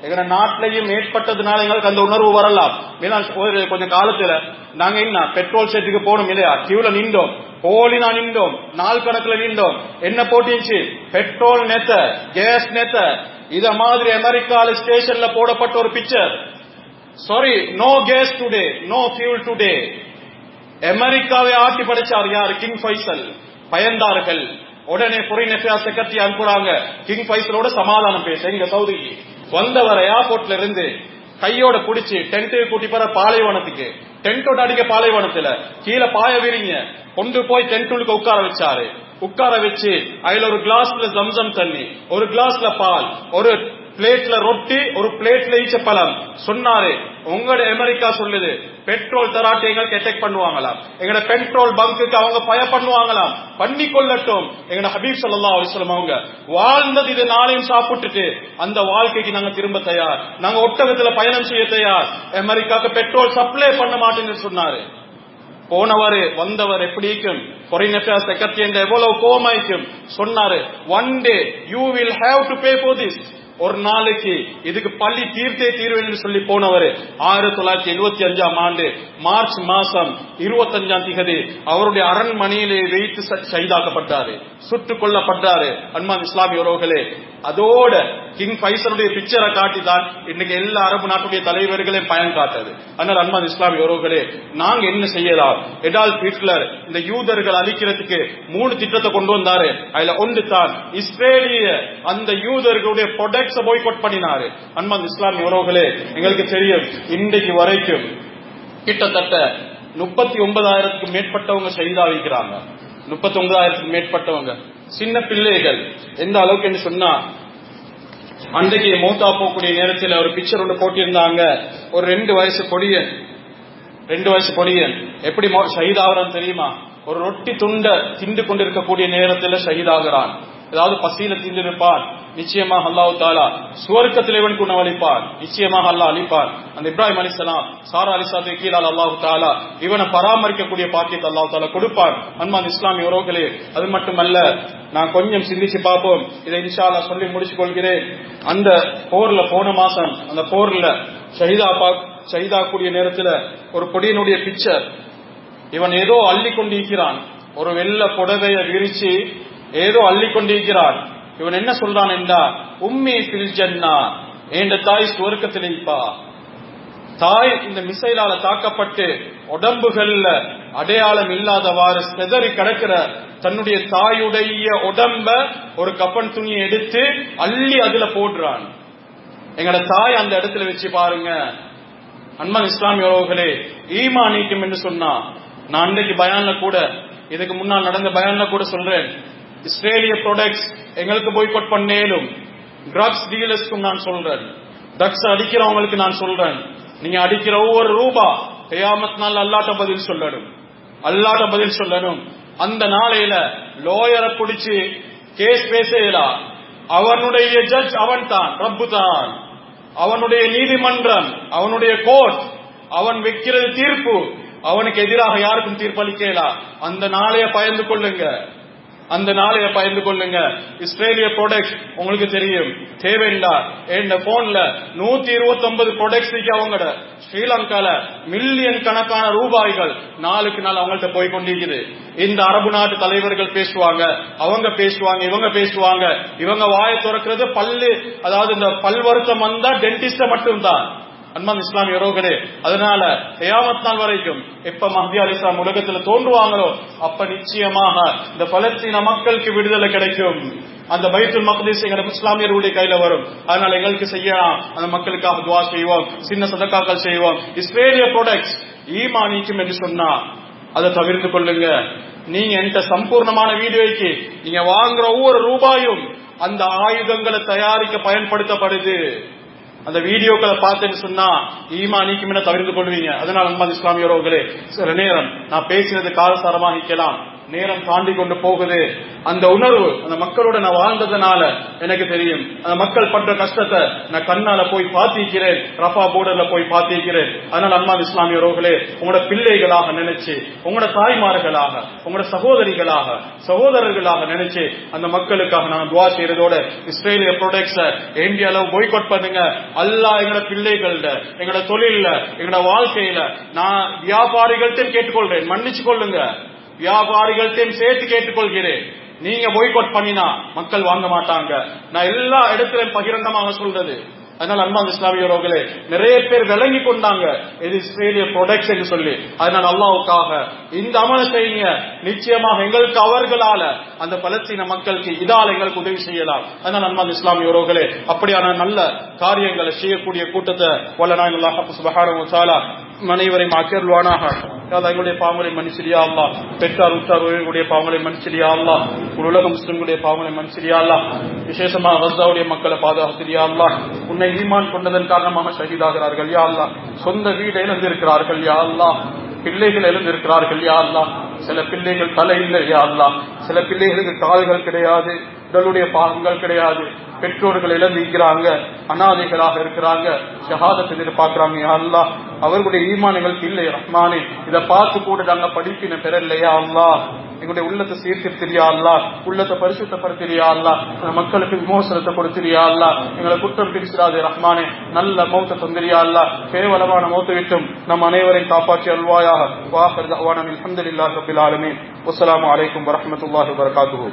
எங்க நாட்டிலையும் ஏற்பட்டதுனால எங்களுக்கு அந்த உணர்வு வரலாம். கொஞ்சம் காலத்துல நாங்க என்ன பெட்ரோல் செட்டுக்கு போனோம் இல்லையா, கியூல நின்றோம், போலினா நின்றோம், நாள் கணக்குல நின்றோம். என்ன போட்டிச்சு? Petrol நேத்த, case நேத்த. இத மாதிரி அமெரிக்கால ஸ்டேஷன்ல போடப்பட்ட ஒரு picture. Sorry, no gas today, no fuel today. அமெரிக்காவை ஆட்டி படைச்சார் யார்? King Faisal. பயந்தார்கள். உடனே ஃபாரின் அஃபேர்ஸ் செக்ரட்டரி அனுப்புறாங்க கிங் ஃபைசலோட சமாதானம் பேச. இங்க சவுதிக்கு வந்தவரை ஏர்போர்ட்ல இருந்து கையோட புடிச்சு டென்ட்டுக்கு கூட்டி போற பாலைவனத்துக்கு, டென்ட்டோட அடிக்க பாலைவனத்துல கீழே பாய விரிங்க கொண்டு போய் டென்ட்டுக்கு உட்கார வச்சு அதுல ஒரு கிளாஸ்ல ஜம்சம் தண்ணி, ஒரு கிளாஸ்ல பால், ஒரு பிளேட்ல ரொட்டி, ஒரு பிளேட்ல ஈச்சப்பழம். சொன்னாரு, உங்களோட அமெரிக்கா சொல்லுது பெட்ரோல் தராட்டி எங்களுக்கு அட்டாக் பண்ணுவாங்களாம், எங்கட பெட்ரோல் பங்குக்கு அவங்க ஃபயர் பண்ணுவாங்களாம், பண்ணி கொள்ளட்டும். எங்கட ஹபீப் ஸல்லல்லாஹு அலைஹி வஸல்லம் அவங்க வாழ்ந்தது இது நாளையும் சாப்பிட்டுட்டு அந்த வாழ்க்கைக்கு நாங்க திரும்ப தயார், நாங்க ஒட்டகத்துல பயணம் செய்ய தயார், அமெரிக்காக்கு பெட்ரோல் சப்ளை பண்ண மாட்டேன்னு சொன்னாரு. போனவர் வந்தவர் எப்படிக்கும் ஃபாரின் அஃபேர்ஸ் செக்ரட்டரி என்ற எவ்வளவு கோமாய்க்கும் சொன்னாரு, one day you will have to pay for this. ஒரு நாளைக்கு இதுக்கு பள்ளி தீர்த்தே தீர்வேன் என்று சொல்லி போனவர் 1975ஆம் ஆண்டு மார்ச் மாசம் 25ஆம் தேதி அவருடைய அரண்மனையிலே வைத்து ஷஹீதாக்கப்பட்டாரு, சுட்டுக் கொல்லப்பட்டாரு. அன்பார்ந்த இஸ்லாமிய உறவுகளே, அதோட கிங் ஃபைசலுடைய பிக்சரை காட்டிதான் இன்னைக்கு எல்லா அரபு நாட்டுடைய தலைவர்களையும் பயன் காட்டது. அதனால அன்பார்ந்த இஸ்லாமிய உறவுகளே, நாங்க என்ன செய்யலாம்? அடால்ஃப் ஹிட்லர் இந்த யூதர்கள் அழிக்கிறதுக்கு 3 திட்டத்தை கொண்டு வந்தாரு. அதுல ஒன்று தான் இஸ்ரேலிய அந்த யூதர்களுடைய ப்ராடக்ட்ஸை பாய்காட் பண்ணினாரு. அன்பார்ந்த இஸ்லாமிய உறவுகளே, எங்களுக்கு தெரியும் இன்றைக்கு வரைக்கும் கிட்டத்தட்ட 39,000க்கு மேற்பட்டவங்க ஷஹீதாகிக்கிறாங்க. 39,000க்கு மேற்பட்டவங்க சின்ன பிள்ளைகள். எந்த அளவுக்கு என்று சொன்னா, அன்றைக்கு மௌத்தா போகக்கூடிய நேரத்தில் ஒரு பிக்சர் ஒன்று போட்டிருந்தாங்க. ஒரு 2 வயசு பொடியன் எப்படி ஷஹீதாகிறான் தெரியுமா? ஒரு ரொட்டி துண்ட திண்டு கொண்டிருக்கக்கூடிய நேரத்தில் ஷஹீதாகிறான். ஏதாவது பசியில திண்டிருப்பான், நிச்சயமாக அல்லாஹ் தஆலா சுவர்க்கத்தில் இவனுக்கு உணவளிப்பான், நிச்சயமாக அல்லாஹ் அளிப்பான். அந்த இப்ராஹிம் அலைஹிஸ்ஸலாம் சாரா அலைஹிஸ்ஸலாத்துக்கு கீழால் அல்லாஹ் தஆலா இவனை பராமரிக்கக்கூடிய பாக்கியத்தை அல்லாஹ் தஆலா கொடுப்பான். அன்பார்ந்த இஸ்லாமிய உறவுகளே, அது மட்டுமல்ல, நான் கொஞ்சம் சிந்திச்சு பார்ப்போம். இதை இன்ஷா அல்லாஹ் சொல்லி முடிச்சு கொள்கிறேன். அந்த போர்ல போன மாசம் அந்த போர்ல ஷஹீதா கூடிய நேரத்தில் ஒரு பொடியனுடைய பிக்சர். இவன் ஏதோ அள்ளி கொண்டிருக்கிறான், ஒரு வெள்ள புடவையை விரிச்சு ஏதோ அள்ளி கொண்டிருக்கிறான். இவன் என்ன சொல்றான் என்றா, உம்மி ஃபில் ஜன்னா, என்ற தாய் சுவர்க்கத்தில் இருப்பா. தாய் இந்த மிசைலால தாக்கப்பட்டு உடம்புகள்ல அடையாளம் இல்லாதவாறு செதறி கிடக்கிற தன்னுடைய தாயுடைய உடம்ப ஒரு கப்பன் துணியை எடுத்து அள்ளி அதுல போடுறான். எங்கட தாய் அந்த இடத்துல வச்சு பாருங்க. அன்பார்ந்த இஸ்லாமிய உறவுகளே, ஈமான் நீக்கும் என்று சொன்னா, நான் அன்றைக்கு பயான்ல கூட, இதுக்கு முன்னால் நடந்த பயான்ல கூட சொல்றேன், இஸ்ரேலிய ப்ராடக்ட்ஸ் எங்களுக்கு பாய்காட் பண்ணேலும், ட்ரக்ஸ் டீலர்ஸ்க்கும் நான் சொல்றேன், ட்ரக்ஸ் அடிக்கிறவங்களுக்கு நான் சொல்றேன், நீங்க அடிக்கிற ஒவ்வொரு ரூபா கியாமத் நாள் அல்லாஹ்ட்ட பதில் சொல்லணும். அந்த நாளையில லோயரை பிடிச்சி கேஸ் பேசலாம். அவனுடைய ஜட்ஜ் அவன் தான், ரப்பு தான். அவனுடைய நீதிமன்றம், அவனுடைய கோர்ட், அவன் வைக்கிறது தீர்ப்பு. அவனுக்கு எதிராக யாருக்கும் தீர்ப்பளிக்கலாம். அந்த நாளைய பயந்து கொள்ளுங்க. இஸ்ரேலிய ப்ராடக்ட் உங்களுக்கு தெரியும், தேவையில்லா என் போன்ல 129 ப்ராடக்ட்ஸ் அவங்களோட ஸ்ரீலங்கால மில்லியன் கணக்கான ரூபாய்கள் நாளுக்கு நாள் அவங்கள்ட்ட போய் கொண்டிருக்குது. இந்த அரபு நாட்டு தலைவர்கள் பேசுவாங்க, அவங்க பேசுவாங்க, இவங்க வாயை திறக்கிறது பல்லு, அதாவது இந்த பல்வருத்தம் வந்தா டென்டிஸ்ட மட்டும்தான். அன்பார்ந்த இஸ்லாமிய உறவுகளே, அதனால கியாமத் நாள் வரைக்கும் எப்ப மஹ்தி அலைஹிஸ்ஸலாம் உலகத்துல தோன்றுவாங்களோ அப்ப நிச்சயமாக இந்த பலஸ்தீன மக்களுக்கு விடுதலை கிடைக்கும். அந்த பைத்துல் மக்திஸ் எங்க இஸ்லாமியர்களுடைய கையில வரும். அதனால எங்களுக்கு செய்யலாம், அந்த மக்களுக்காக துஆ செய்வோம், சின்ன சதகாக்கள் செய்வோம். இஸ்ரேலிய ப்ராடக்ட்ஸ் ஈமானிக்கும் என்று சொன்னா அதை தவிர்த்து கொள்ளுங்க. நீங்க என்கிட்ட சம்பூர்ணமான வீடியோக்கு நீங்க வாங்குற ஒவ்வொரு ரூபாயும் அந்த ஆயுதங்களை தயாரிக்க பயன்படுத்தப்படுது. அந்த வீடியோக்களை பார்த்தேன்னு சொன்னா ஈமானிக்கும் என தவிர்த்து கொள்வீங்க. அதனால அன்பார்ந்த இஸ்லாமிய உறவுகளே, சில நேரம் நான் பேசினது காலசாரமாகிக்கலாம், நேரம் தாண்டி கொண்டு போகுது. அந்த உணர்வு அந்த மக்களோட நான் வாழ்ந்ததுனால எனக்கு தெரியும். அந்த மக்கள் பண்ற கஷ்டத்தை நான் கண்ணால போய் பார்த்திருக்கிறேன், ரஃபா போர்டர்ல போய் பார்த்திருக்கிறேன். அதனால அன்பார்ந்த இஸ்லாமிய உறவுகளே, உங்களோட பிள்ளைகளாக நினைச்சு, உங்களோட தாய்மார்களாக, உங்களோட சகோதரர்களாக நினைச்சு அந்த மக்களுக்காக நான் துஆ செய்யறதோட இஸ்ரேலிய ப்ராடக்ட்ஸ இந்தியால பாய்காட் பண்ணுங்க. அல்லாஹ் எங்களோட பிள்ளைகள்ட, எங்களோட தொழில்ல, எங்களோட வாழ்க்கையில நான் வியாபாரிகள்ட்ட கேட்டுக்கொள்றேன், மன்னிச்சு கொள்ளுங்க. வியாபாரிகள்டையும் சேர்த்து கேட்டுக்கொள்கிறேன், நீங்க பாய்காட் பண்ணினா மக்கள் வாங்க மாட்டாங்க. நான் எல்லா இடத்திலும் பகிரங்கமாக சொல்றது. அதனால அன்பார்ந்த இஸ்லாமிய உறவுகளே, நிறைய பேர் விளங்கி கொண்டாங்க இது இஸ்ரேலிய ப்ராடக்ட்ஸ் என்று சொல்லி. அதனால அல்லாஹ்வுக்காக இந்த அமலை செய்யுங்க. நிச்சயமாக எங்களுக்கு அவர்களால அந்த பலஸ்தீன மக்களுக்கு இதால எங்களுக்கு உதவி செய்யலாம். அதனால அன்பார்ந்த இஸ்லாமிய உறவுகளே, அப்படியான நல்ல காரியங்களை செய்யக்கூடிய கூட்டத்தை வல்லநாயன் அல்லாஹ் சுப்ஹானஹு வ தஆலா அனைவரையும் ஆக்கியருள்வானாக. எங்களுடைய பாவங்களை மன்னிச்சிடியா அல்லாஹ், பெற்றார் உற்றார் உடைய பாவங்களை மன்னிச்சிடியா அல்லாஹ், உலக முஸ்லிம்களுடைய பாவங்களை மன்னிச்சிடியா அல்லாஹ், விசேஷமாக கஸாவுடைய மக்களை பாதுகாத்திரியா அல்லாஹ். உன்னை ஈமான் கொண்டதன் காரணமாக ஷஹீதாகிறார்கள் யா அல்லாஹ், சொந்த வீடு இழந்திருக்கிறார்கள் யா அல்லாஹ், பிள்ளைகள் இழந்திருக்கிறார்கள் யா அல்லாஹ், சில பிள்ளைகள் தலை இல்லை யா அல்லாஹ், சில பிள்ளைகளுக்கு கால்கள் கிடையாது, உடலுடைய பாகங்கள் கிடையாது, பெற்றோர்கள் இழந்திருக்கிறாங்க, அனாதைகளாக இருக்கிறாங்க, ஷஹாதத் எதிர்பார்க்கிறாங்க. யா அல்லாஹ் அவர்களுடைய ஈமான்களுக்கு இல்லை ரஹ்மானே, இதை பார்த்து கூட நாங்க படிப்பின பெறலையா அல்லாஹ், எங்களுடைய உள்ளத்தை சீர்திருத்திரியா அல்லாஹ், உள்ளத்தை பரிசுத்தப்படுத்திரியா அல்லாஹ், மக்களுக்கு விமோசனத்தை கொடுத்திரியா அல்லாஹ், எங்களை குற்றம் பிரிச்சிடாதே ரஹ்மானே, நல்ல மௌத்த தந்திரியா அல்லாஹ், கேவலமான மௌத்தை விட்டும் நம் அனைவரையும் காப்பாற்றி அல்வாயாக. வாஹிர் தஅவானா அல்ஹம்துலில்லாஹி ரப்பில் ஆலமீன். வஸ்ஸலாமு அலைக்கும் வரஹ்மத்துல்லாஹி வபரகாத்துஹு.